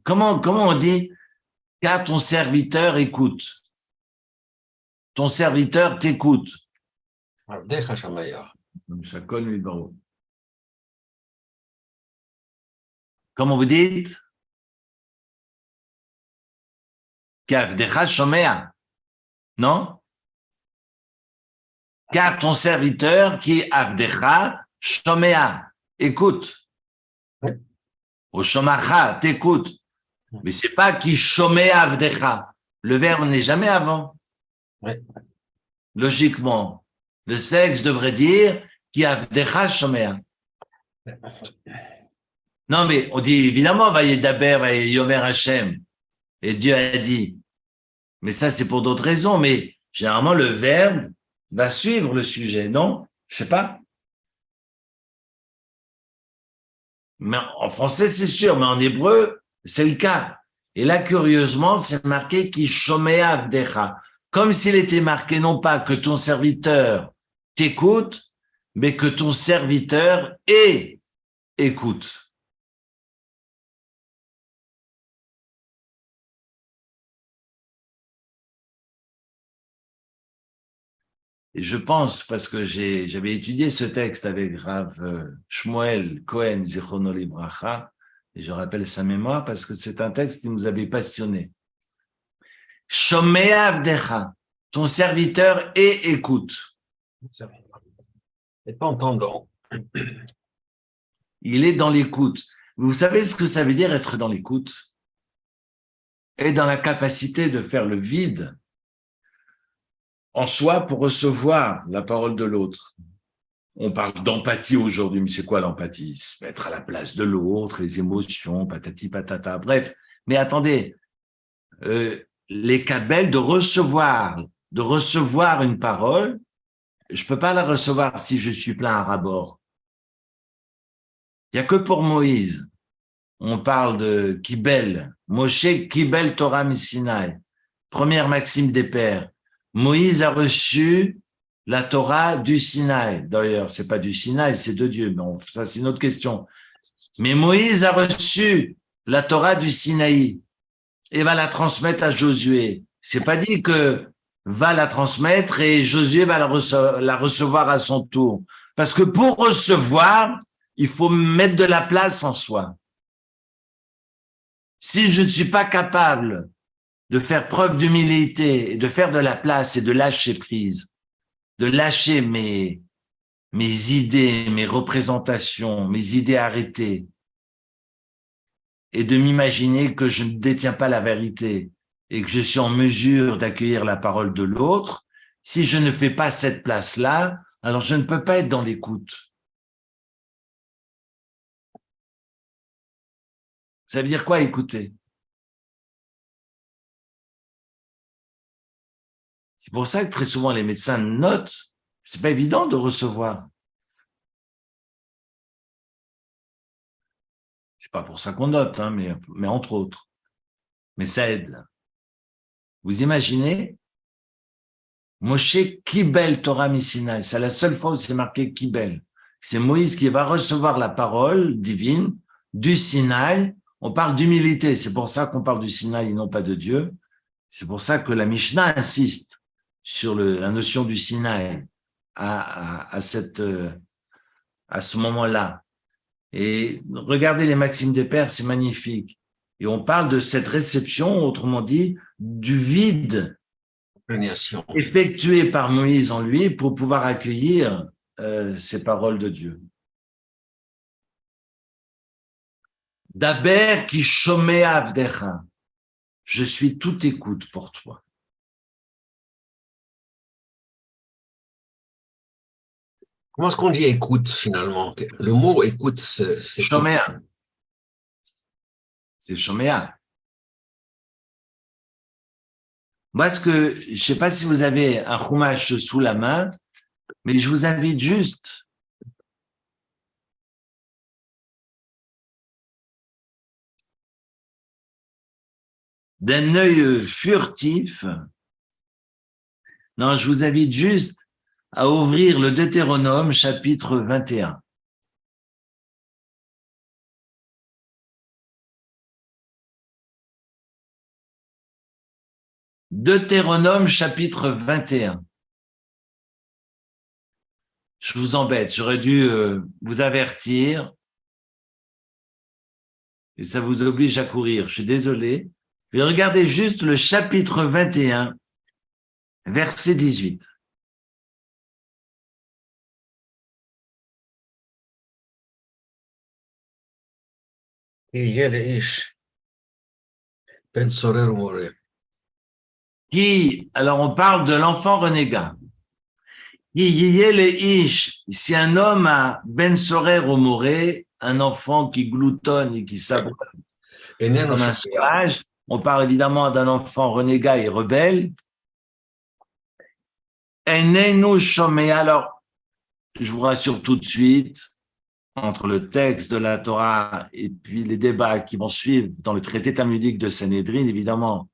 Comment on dit car ton serviteur écoute? Ton serviteur t'écoute. Comment vous dites? Qu'Avdecha shomea. Non? Car ton serviteur qui Avdecha shomea écoute. Au shomacha t'écoute. Mais c'est pas qui shomea Avdecha. Le verbe n'est jamais avant. Ouais. Logiquement, le texte devrait dire qui Avdecha shomea. Non, mais on dit évidemment, Vayedaber, Vayeyomer Hashem. Et Dieu a dit. Mais ça, c'est pour d'autres raisons. Mais généralement, le verbe va suivre le sujet, non? Je sais pas. Mais en français, c'est sûr, mais en hébreu, c'est le cas. Et là, curieusement, c'est marqué qui shomea avdecha. Comme s'il était marqué non pas que ton serviteur t'écoute, mais que ton serviteur écoute. Et je pense, parce que j'avais étudié ce texte avec Rav Shmuel Cohen Zichrono Libracha, et je rappelle sa mémoire parce que c'est un texte qui nous avait passionné. Shomea avdecha, ton serviteur écoute. Et pas entendant. Il est dans l'écoute. Vous savez ce que ça veut dire être dans l'écoute? Être dans la capacité de faire le vide en soi pour recevoir la parole de l'autre. On parle d'empathie aujourd'hui, mais c'est quoi l'empathie? Se mettre à la place de l'autre, les émotions, patati patata, bref. Mais attendez, les kabels de recevoir une parole, je peux pas la recevoir si je suis plein à ras-bord. Il y a que pour Moïse. On parle de Kibel, Moshe Kibel Torah Misinaï. Première maxime des pères. Moïse a reçu la Torah du Sinaï. D'ailleurs, c'est pas du Sinaï, c'est de Dieu. Bon, ça, c'est une autre question. Mais Moïse a reçu la Torah du Sinaï et va la transmettre à Josué. C'est pas dit que va la transmettre et Josué va la recevoir à son tour. Parce que pour recevoir, il faut mettre de la place en soi. Si je ne suis pas capable de faire preuve d'humilité et de faire de la place et de lâcher prise, de lâcher mes idées, mes représentations, mes idées arrêtées, et de m'imaginer que je ne détiens pas la vérité et que je suis en mesure d'accueillir la parole de l'autre, si je ne fais pas cette place-là, alors je ne peux pas être dans l'écoute. Ça veut dire quoi, écouter? C'est pour ça que très souvent les médecins notent. C'est pas évident de recevoir. C'est pas pour ça qu'on note, hein, mais entre autres. Mais ça aide. Vous imaginez? Moshe Kibel Torah Misinaï. C'est la seule fois où c'est marqué Kibel. C'est Moïse qui va recevoir la parole divine du Sinaï. On parle d'humilité. C'est pour ça qu'on parle du Sinaï et non pas de Dieu. C'est pour ça que la Mishnah insiste sur la notion du Sinaï à ce moment-là. Et regardez les maximes des pères, c'est magnifique. Et on parle de cette réception, autrement dit, du vide effectué par Moïse en lui pour pouvoir accueillir ces paroles de Dieu. Daber qui shomea avdecha. Je suis tout écoute pour toi. Comment est-ce qu'on dit écoute finalement? Le mot écoute, c'est Shomea. C'est shomea. Moi, je sais pas si vous avez un chumash sous la main, mais je vous invite juste d'un œil furtif. Non, je vous invite juste à ouvrir le Deutéronome, chapitre 21. Deutéronome, chapitre 21. Je vous embête, j'aurais dû vous avertir. Et ça vous oblige à courir. Je suis désolé. Mais regardez juste le chapitre 21, verset 18. Alors on parle de l'enfant renégat, Si un homme a ben sorer au moré, un enfant qui gloutonne et qui s'abreuve comme un sauvage, on parle évidemment d'un enfant renégat et rebelle. Alors, je vous rassure tout de suite, entre le texte de la Torah et puis les débats qui vont suivre dans le traité talmudique de Sanhédrin, évidemment,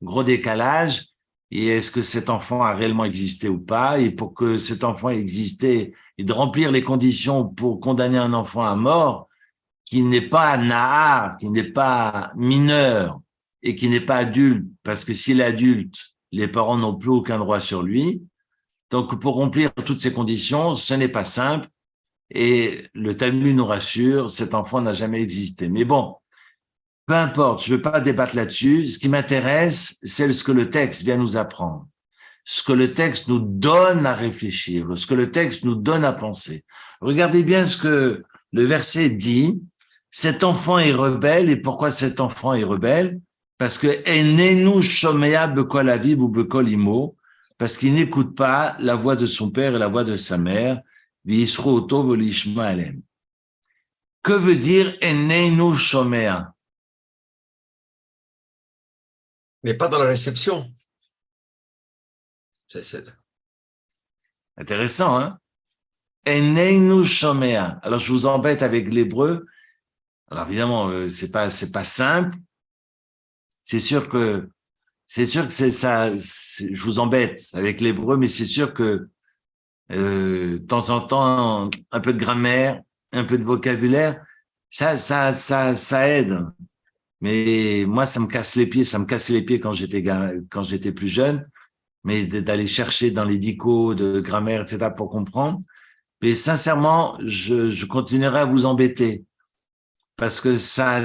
gros décalage. Et est-ce que cet enfant a réellement existé ou pas? Et pour que cet enfant ait existé et de remplir les conditions pour condamner un enfant à mort, qui n'est pas nahar, qui n'est pas mineur et qui n'est pas adulte, parce que s'il est adulte, les parents n'ont plus aucun droit sur lui. Donc, pour remplir toutes ces conditions, ce n'est pas simple. Et le Talmud nous rassure, cet enfant n'a jamais existé. Mais bon, peu importe, je ne veux pas débattre là-dessus. Ce qui m'intéresse, c'est ce que le texte vient nous apprendre, ce que le texte nous donne à réfléchir, ce que le texte nous donne à penser. Regardez bien ce que le verset dit. Cet enfant est rebelle. Et pourquoi cet enfant est rebelle? Parce que enenu shomea bekol aviv ou bekol imo, parce qu'il n'écoute pas la voix de son père et la voix de sa mère. Que veut dire enenu shomea? Mais pas dans la réception. C'est Intéressant, hein? Enenu shomea. Alors, je vous embête avec l'hébreu. Alors, évidemment, c'est pas simple. C'est sûr que c'est ça, je vous embête avec l'hébreu, mais c'est sûr que, de temps en temps, un peu de grammaire, un peu de vocabulaire, ça aide. Mais moi, ça me casse les pieds quand j'étais plus jeune, mais d'aller chercher dans les dicos de grammaire, etc., pour comprendre. Mais sincèrement, je continuerai à vous embêter parce que ça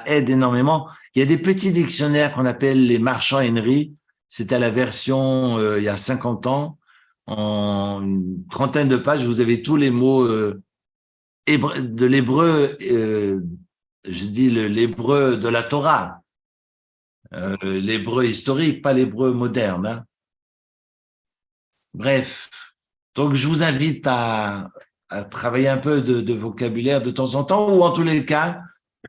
aide énormément. Il y a des petits dictionnaires qu'on appelle les marchands Henry. C'était la version il y a 50 ans. En une trentaine de pages, vous avez tous les mots de l'hébreu, je dis l'hébreu de la Torah, l'hébreu historique, pas l'hébreu moderne. Hein. Bref, donc je vous invite à travailler un peu de vocabulaire de temps en temps, ou en tous les cas,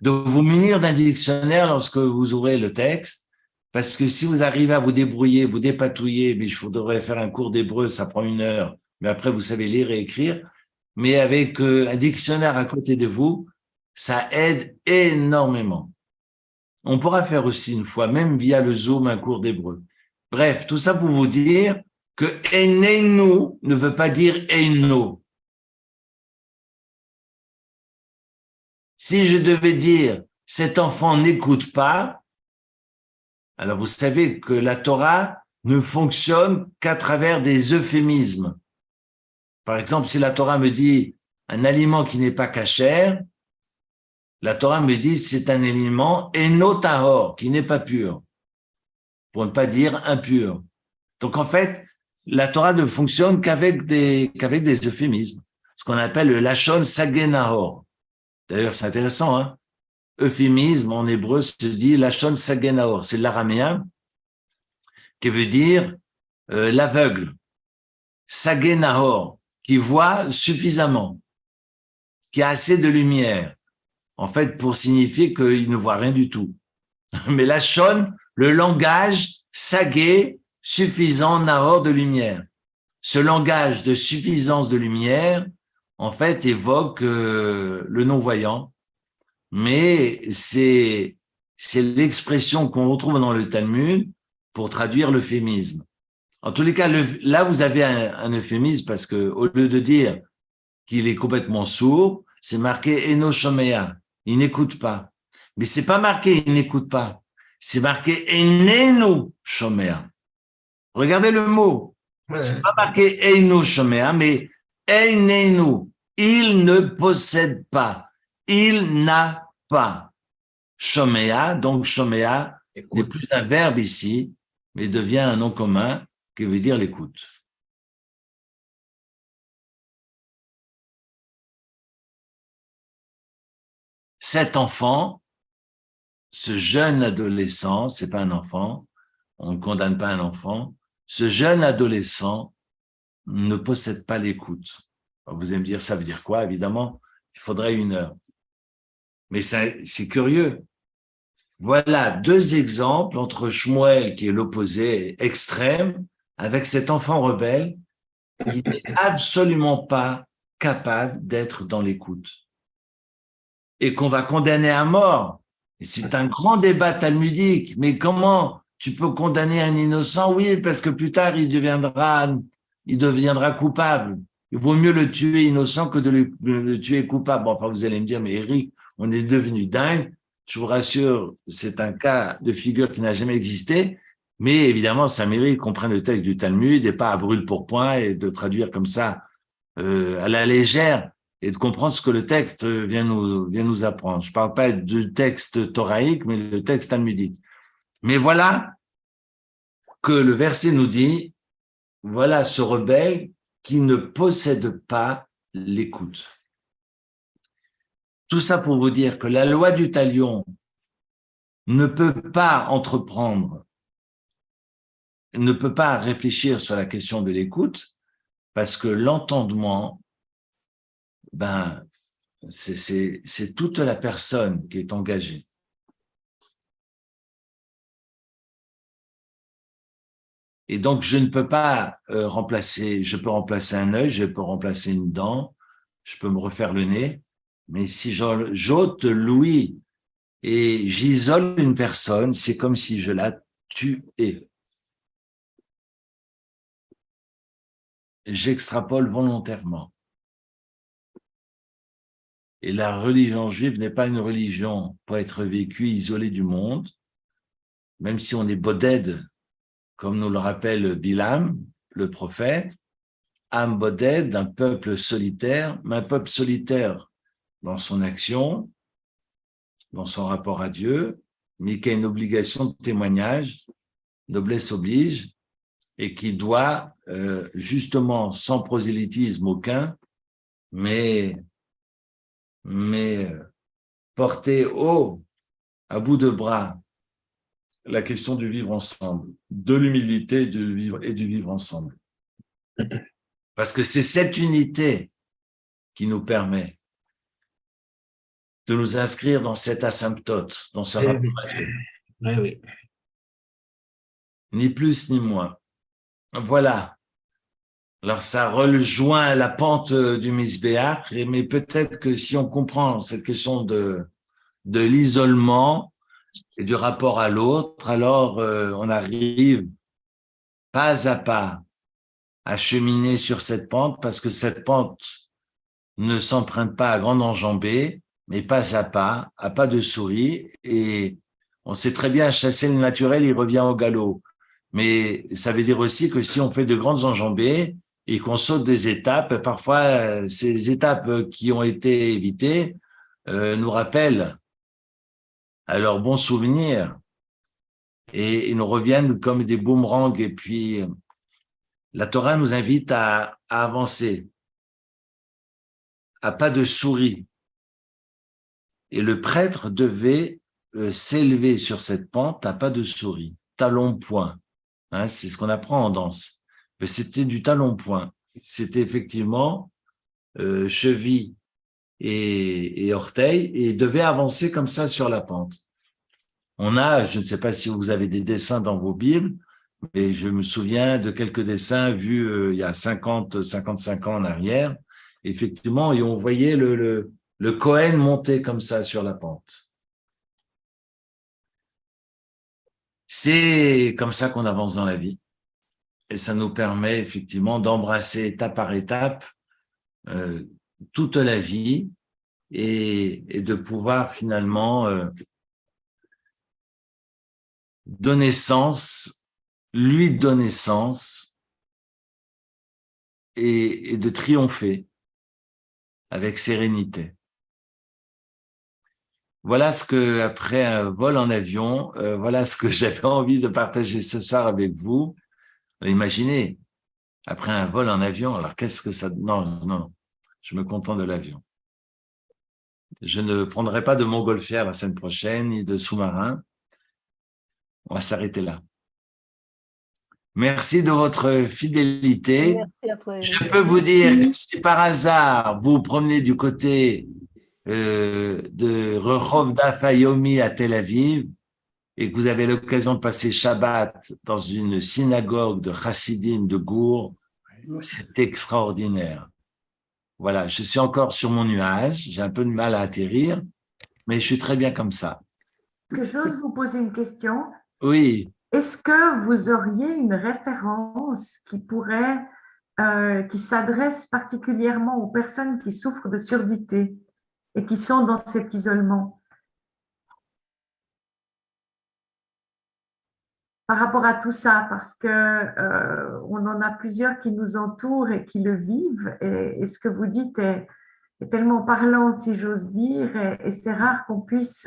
de vous munir d'un dictionnaire lorsque vous aurez le texte, parce que si vous arrivez à vous débrouiller, vous dépatouiller, mais je voudrais faire un cours d'hébreu, ça prend 1 heure, mais après vous savez lire et écrire, mais avec un dictionnaire à côté de vous, ça aide énormément. On pourra faire aussi une fois, même via le Zoom, un cours d'hébreu. Bref, tout ça pour vous dire que enenu ne veut pas dire eno. Si je devais dire cet enfant n'écoute pas, alors vous savez que la Torah ne fonctionne qu'à travers des euphémismes. Par exemple, si la Torah me dit un aliment qui n'est pas cachère, la Torah me dit c'est un aliment eno tahor, qui n'est pas pur, pour ne pas dire impur. Donc en fait, la Torah ne fonctionne qu'avec des euphémismes, ce qu'on appelle le lachon sagé nahor. D'ailleurs, c'est intéressant, hein. Euphémisme en hébreu se dit lachon sagé nahor, c'est l'araméen qui veut dire l'aveugle, sagé nahor, qui voit suffisamment, qui a assez de lumière, en fait, pour signifier qu'il ne voit rien du tout. Mais lachon, le langage sagé, suffisant, nahor, de lumière. Ce langage de suffisance de lumière, en fait, évoque le non-voyant, mais c'est l'expression qu'on retrouve dans le Talmud pour traduire l'euphémisme. En tous les cas, là, vous avez un euphémisme parce que au lieu de dire qu'il est complètement sourd, c'est marqué eno shomea, il n'écoute pas. Mais c'est pas marqué il n'écoute pas, c'est marqué enenu shomea. Regardez le mot. ouais. C'est pas marqué eno shomea, mais enenu. Il ne possède pas. Il n'a pas. Shomea, donc shomea n'est plus un verbe ici, mais devient un nom commun qui veut dire l'écoute. Cet enfant, ce jeune adolescent, c'est pas un enfant, on ne condamne pas un enfant, ce jeune adolescent ne possède pas l'écoute. Vous allez me dire, ça veut dire quoi? Évidemment, il faudrait 1 heure. Mais c'est curieux. Voilà 2 exemples entre Shmuel, qui est l'opposé extrême, avec cet enfant rebelle qui n'est absolument pas capable d'être dans l'écoute et qu'on va condamner à mort. Et c'est un grand débat talmudique. Mais comment tu peux condamner un innocent? Oui, parce que plus tard, il deviendra coupable. Il vaut mieux le tuer innocent que de le tuer coupable. Bon, enfin, vous allez me dire, mais Eric, on est devenu dingue. Je vous rassure, c'est un cas de figure qui n'a jamais existé. Mais évidemment, ça mérite qu'on prenne le texte du Talmud et pas à brûle-pourpoint et de traduire comme ça à la légère et de comprendre ce que le texte vient nous apprendre. Je parle pas du texte thoraïque, mais le texte talmudique. Mais voilà que le verset nous dit, voilà ce rebelle qui ne possède pas l'écoute. Tout ça pour vous dire que la loi du talion ne peut pas entreprendre, ne peut pas réfléchir sur la question de l'écoute, parce que l'entendement, c'est toute la personne qui est engagée. Et donc, je ne peux pas je peux remplacer un œil, je peux remplacer une dent, je peux me refaire le nez, mais si j'ôte l'ouïe et j'isole une personne, c'est comme si je la tuais. J'extrapole volontairement. Et la religion juive n'est pas une religion pour être vécue isolée du monde, même si on est boded, comme nous le rappelle Bilam, le prophète, Am boded, d'un peuple solitaire, mais un peuple solitaire dans son action, dans son rapport à Dieu, mais qui a une obligation de témoignage, noblesse oblige, et qui doit, justement, sans prosélytisme aucun, mais porter haut, à bout de bras, la question du vivre ensemble, de l'humilité et du vivre ensemble. Parce que c'est cette unité qui nous permet de nous inscrire dans cette asymptote, dans ce rapport à Dieu. Oui. Ni plus ni moins. Voilà. Alors, ça rejoint la pente du Misbéach, mais peut-être que si on comprend cette question de l'isolement et du rapport à l'autre, alors on arrive pas à pas à cheminer sur cette pente, parce que cette pente ne s'emprunte pas à grande enjambée, mais pas à pas de souris, et on sait très bien chasser le naturel, il revient au galop. Mais ça veut dire aussi que si on fait de grandes enjambées et qu'on saute des étapes, parfois ces étapes qui ont été évitées nous rappellent à leurs bons souvenirs et nous reviennent comme des boomerangs. Et puis la Torah nous invite à avancer, à pas de souris. Et le prêtre devait s'élever sur cette pente à pas de souris, talon-point. Hein, c'est ce qu'on apprend en danse. Mais c'était du talon-point. C'était effectivement cheville et orteil, et il devait avancer comme ça sur la pente. Je ne sais pas si vous avez des dessins dans vos Bibles, mais je me souviens de quelques dessins vus il y a 55 ans en arrière, effectivement, et on voyait le Cohen monter comme ça sur la pente. C'est comme ça qu'on avance dans la vie. Et ça nous permet effectivement d'embrasser étape par étape toute la vie et de pouvoir finalement donner sens, lui donner sens et de triompher avec sérénité. Voilà ce que, après un vol en avion, voilà ce que j'avais envie de partager ce soir avec vous. Imaginez, après un vol en avion, alors qu'est-ce que ça... Non, je me contente de l'avion. Je ne prendrai pas de montgolfière la semaine prochaine, ni de sous-marin. On va s'arrêter là. Merci de votre fidélité. Merci à toi, Eric. Je peux vous dire que si par hasard vous vous promenez du côté de Rehov Fayomi à Tel Aviv et que vous avez l'occasion de passer Shabbat dans une synagogue de Chassidim de Gour, c'est extraordinaire. Voilà, je suis encore sur mon nuage, j'ai un peu de mal à atterrir, mais je suis très bien comme ça. Que j'ose vous poser une question. Oui. Est-ce que vous auriez une référence qui pourrait, qui s'adresse particulièrement aux personnes qui souffrent de surdité et qui sont dans cet isolement? Par rapport à tout ça, parce que on en a plusieurs qui nous entourent et qui le vivent, et ce que vous dites est tellement parlant, si j'ose dire, et c'est rare qu'on puisse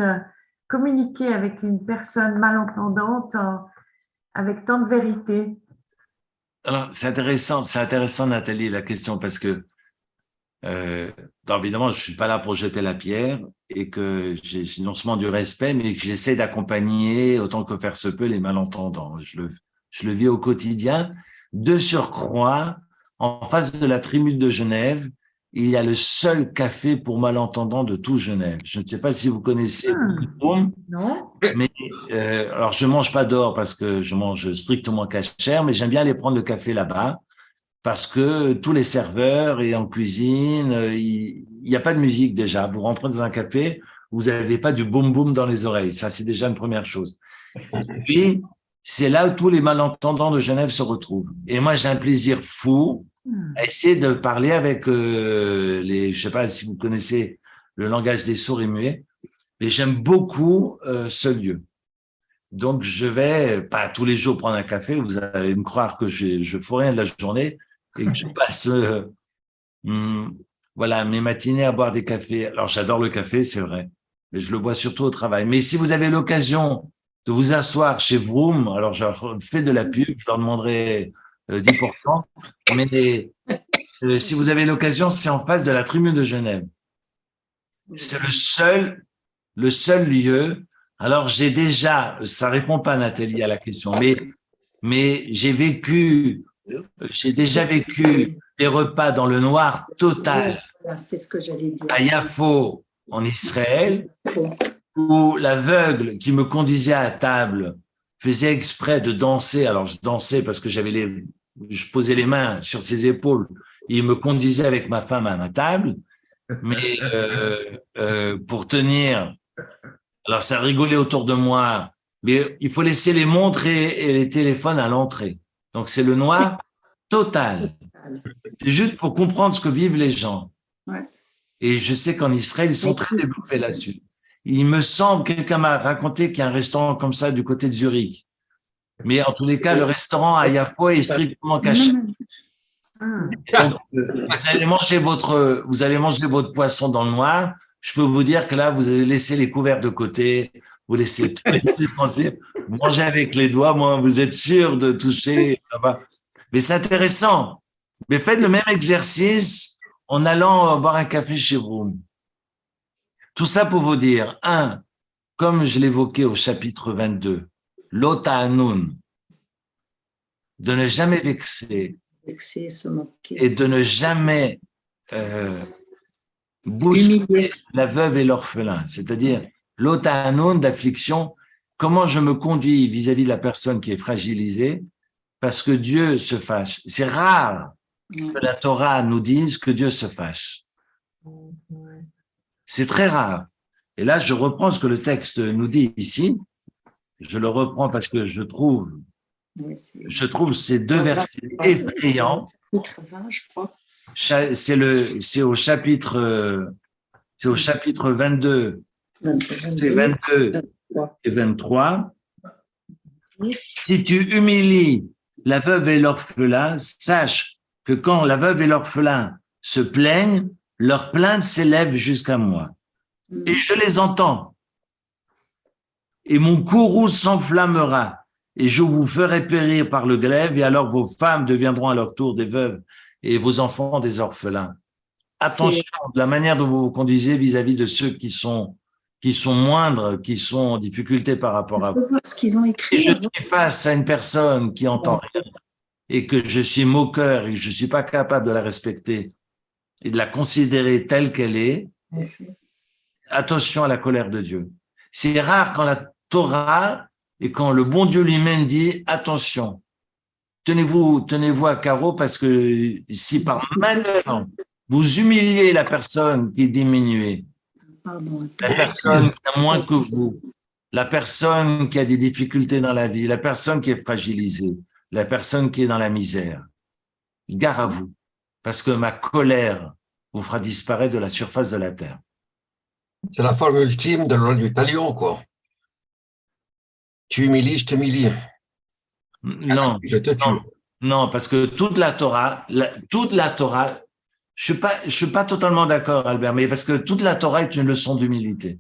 communiquer avec une personne malentendante avec tant de vérité. Alors, c'est intéressant, Nathalie, la question, parce que, évidemment, je suis pas là pour jeter la pierre et que j'ai non seulement du respect, mais que j'essaie d'accompagner autant que faire se peut les malentendants. Je le vis au quotidien. De surcroît, en face de la Tribune de Genève, il y a le seul café pour malentendants de tout Genève. Je ne sais pas si vous connaissez Non. mais alors je mange pas dehors parce que je mange strictement cachère, mais j'aime bien aller prendre le café là-bas parce que tous les serveurs et en cuisine, il y a pas de musique déjà. Vous rentrez dans un café, vous n'avez pas du boum boum dans les oreilles. Ça, c'est déjà une première chose. Puis c'est là où tous les malentendants de Genève se retrouvent. Et moi, j'ai un plaisir fou à essayer de parler avec je sais pas si vous connaissez le langage des sourds et muets, mais j'aime beaucoup ce lieu. Donc, je vais pas tous les jours prendre un café. Vous allez me croire que je fais rien de la journée et que je passe voilà mes matinées à boire des cafés. Alors, j'adore le café, c'est vrai, mais je le bois surtout au travail. Mais si vous avez l'occasion de vous asseoir chez Vroom, alors je leur fais de la pub, je leur demanderai 10%. Mais si vous avez l'occasion, c'est en face de la Tribune de Genève. C'est le seul lieu. Alors, j'ai déjà, ça répond pas, Nathalie, à la question, mais j'ai déjà vécu des repas dans le noir total. Voilà, c'est ce que j'allais dire. À Yafo, en Israël, où l'aveugle qui me conduisait à table faisait exprès de danser. Alors, je dansais parce que je posais les mains sur ses épaules et il me conduisait avec ma femme à ma table. Mais pour tenir, alors ça rigolait autour de moi, mais il faut laisser les montres et les téléphones à l'entrée. Donc c'est le noir total. C'est juste pour comprendre ce que vivent les gens. Ouais. Et je sais qu'en Israël, ils sont très développés là-dessus. Il me semble, quelqu'un m'a raconté qu'il y a un restaurant comme ça du côté de Zurich. Mais en tous les cas, le restaurant à Yafo est strictement caché. Donc, vous allez manger votre poisson dans le noir. Je peux vous dire que là, vous allez laisser les couverts de côté, vous laissez tous les ustensiles, vous mangez avec les doigts, moi, vous êtes sûr de toucher là-bas. Mais c'est intéressant. Mais faites le même exercice en allant boire un café chez vous. Tout ça pour vous dire, comme je l'évoquais au chapitre 22, l'ota anun, de ne jamais vexer, Se moquer. et de ne jamais bousculer la veuve et l'orphelin, c'est-à-dire l'otanun d'affliction, comment je me conduis vis-à-vis de la personne qui est fragilisée, parce que Dieu se fâche. C'est rare que la Torah nous dise que Dieu se fâche. C'est très rare. Et là, je reprends ce que le texte nous dit ici. Je le reprends parce que je trouve ces deux versets effrayants. C'est au chapitre 22, c'est 22 et 23. Si tu humilies la veuve et l'orphelin, sache que quand la veuve et l'orphelin se plaignent, leurs plaintes s'élèvent jusqu'à moi. Et je les entends. Et mon courroux s'enflammera. Et je vous ferai périr par le glaive, et alors vos femmes deviendront à leur tour des veuves et vos enfants des orphelins. Attention de la manière dont vous vous conduisez vis-à-vis de ceux qui sont moindres, qui sont en difficulté par rapport à vous. Ce qu'ils ont écrit. Et je suis face à une personne qui entend rien, et que je suis moqueur et que je ne suis pas capable de la respecter et de la considérer telle qu'elle est, attention à la colère de Dieu. C'est rare quand la Torah et quand le bon Dieu lui-même dit attention, tenez-vous à carreau parce que si par malheur vous humiliez la personne qui est diminuée, la personne qui a moins que vous, la personne qui a des difficultés dans la vie, la personne qui est fragilisée, la personne qui est dans la misère, gare à vous, parce que ma colère vous fera disparaître de la surface de la terre. C'est la forme ultime de la loi du talion, quoi. Tu humilies, je t'humilie. Non, Je te tue. non, parce que toute la Torah, je suis pas totalement d'accord, Albert, mais parce que toute la Torah est une leçon d'humilité.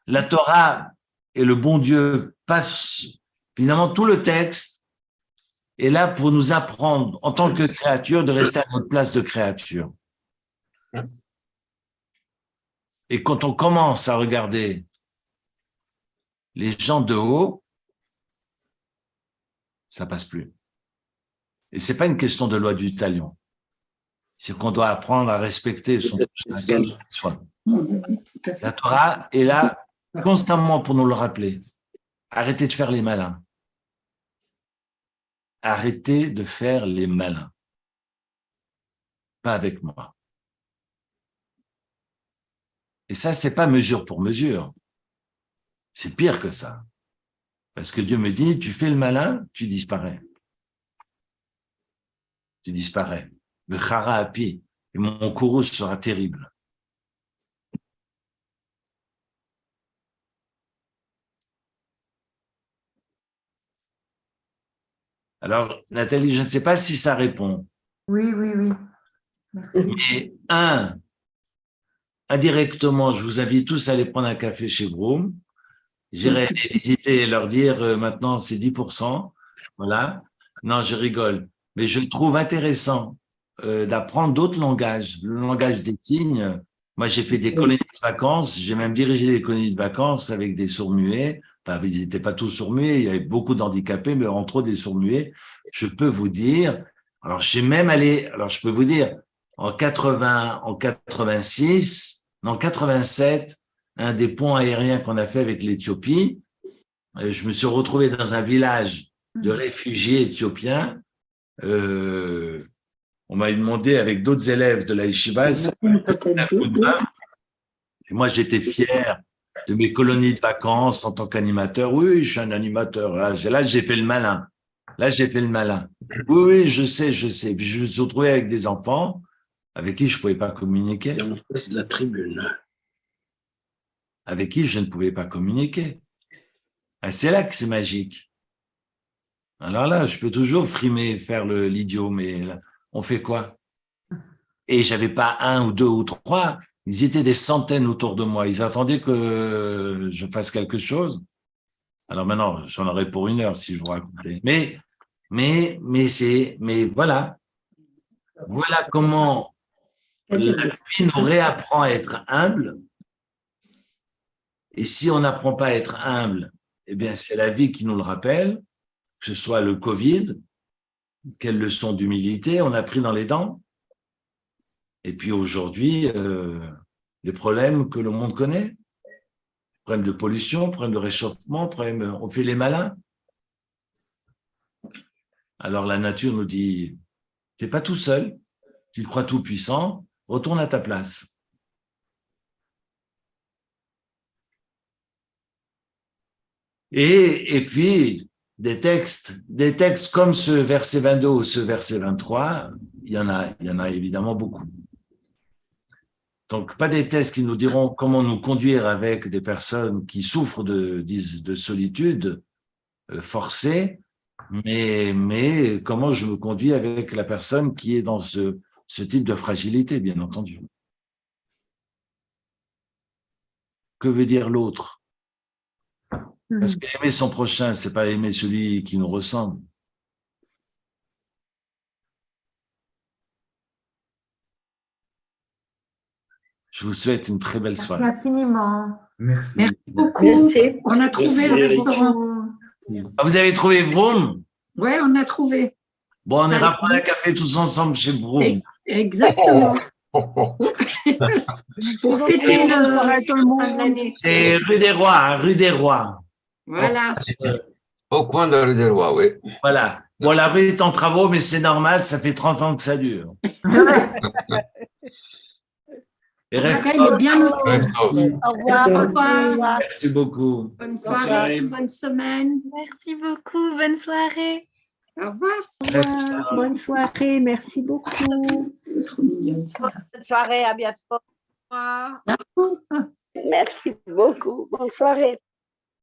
La Torah et le bon Dieu passent, finalement, tout le texte est là pour nous apprendre, en tant que créature, de rester à notre place de créature. Et quand on commence à regarder les gens de haut, ça passe plus. Et c'est pas une question de loi du talion. C'est qu'on doit apprendre à respecter son soi. La Torah est là constamment pour nous le rappeler. Arrêtez de faire les malins. Arrêtez de faire les malins. Pas avec moi. Et ça, c'est pas mesure pour mesure. C'est pire que ça. Parce que Dieu me dit, tu fais le malin, tu disparais. Tu disparais. Le chara api. Et mon courroux sera terrible. Alors, Nathalie, je ne sais pas si ça répond. Oui. Merci. Mais indirectement, je vous invite tous à aller prendre un café chez Vroom. J'irai les visiter et leur dire maintenant c'est 10%. Voilà. Non, je rigole. Mais je trouve intéressant d'apprendre d'autres langages. Le langage des signes. Moi, j'ai fait des colonies de vacances. J'ai même dirigé des colonies de vacances avec des sourds-muets. Enfin, ils n'étaient pas tous sourds-muets. Il y avait beaucoup d'handicapés, mais entre autres des sourds-muets. Je peux vous dire. Alors, j'ai même allé. Alors, je peux vous dire. En 87, un des ponts aériens qu'on a fait avec l'Éthiopie, je me suis retrouvé dans un village de réfugiés éthiopiens. On m'a demandé avec d'autres élèves de la yeshiva. Et moi, j'étais fier de mes colonies de vacances en tant qu'animateur. Oui, je suis un animateur. Là, j'ai fait le malin. Oui, je sais. Puis je me suis retrouvé avec des enfants avec qui je ne pouvais pas communiquer. C'est la tribune. Avec qui je ne pouvais pas communiquer. Et c'est là que c'est magique. Alors là, je peux toujours frimer, faire l'idiot, mais là, on fait quoi? Et j'avais pas un ou deux ou trois, ils étaient des centaines autour de moi. Ils attendaient que je fasse quelque chose. Alors maintenant, j'en aurais pour 1 heure si je vous racontais. Mais voilà. Voilà comment la vie nous réapprend à être humble. Et si on n'apprend pas à être humble, eh bien, c'est la vie qui nous le rappelle, que ce soit le Covid, quelle leçon d'humilité on a pris dans les dents. Et puis aujourd'hui, les problèmes que le monde connaît, problèmes de pollution, problèmes de réchauffement, on fait les malins. Alors la nature nous dit, t'es pas tout seul, tu te crois tout puissant, retourne à ta place. Et puis, des textes comme ce verset 22 ou ce verset 23, il y en a évidemment beaucoup. Donc, pas des textes qui nous diront comment nous conduire avec des personnes qui souffrent de solitude forcée, mais comment je me conduis avec la personne qui est dans ce type de fragilité, bien entendu. Que veut dire l'autre? Parce qu'aimer son prochain, c'est pas aimer celui qui nous ressemble. Je vous souhaite une très belle soirée. Merci infiniment. Merci beaucoup. Merci. On a trouvé Merci, le Eric. restaurant. Ah, vous avez trouvé Vroom? Ouais, on a trouvé. Bon, on ira prendre un café tous ensemble chez Broom. Exactement. Pour fêter Bonne soirée à tout le fin de l'année. C'est rue des Rois, hein, rue des Rois. Voilà. Au coin de la rue des Rois, oui. Voilà. Bon, la rue est en travaux, mais c'est normal, ça fait 30 ans que ça dure. Et En rêve tout cas, il est bien noté. Christophe. Au revoir. Au revoir. Merci beaucoup. Bonne soirée, bonne semaine. Merci beaucoup. Bonne soirée. Au revoir. Au revoir. Bonne soirée. Merci beaucoup. Trop mignonne. ça. Bonne soirée, à bientôt. Au revoir. Merci beaucoup. Bonne soirée.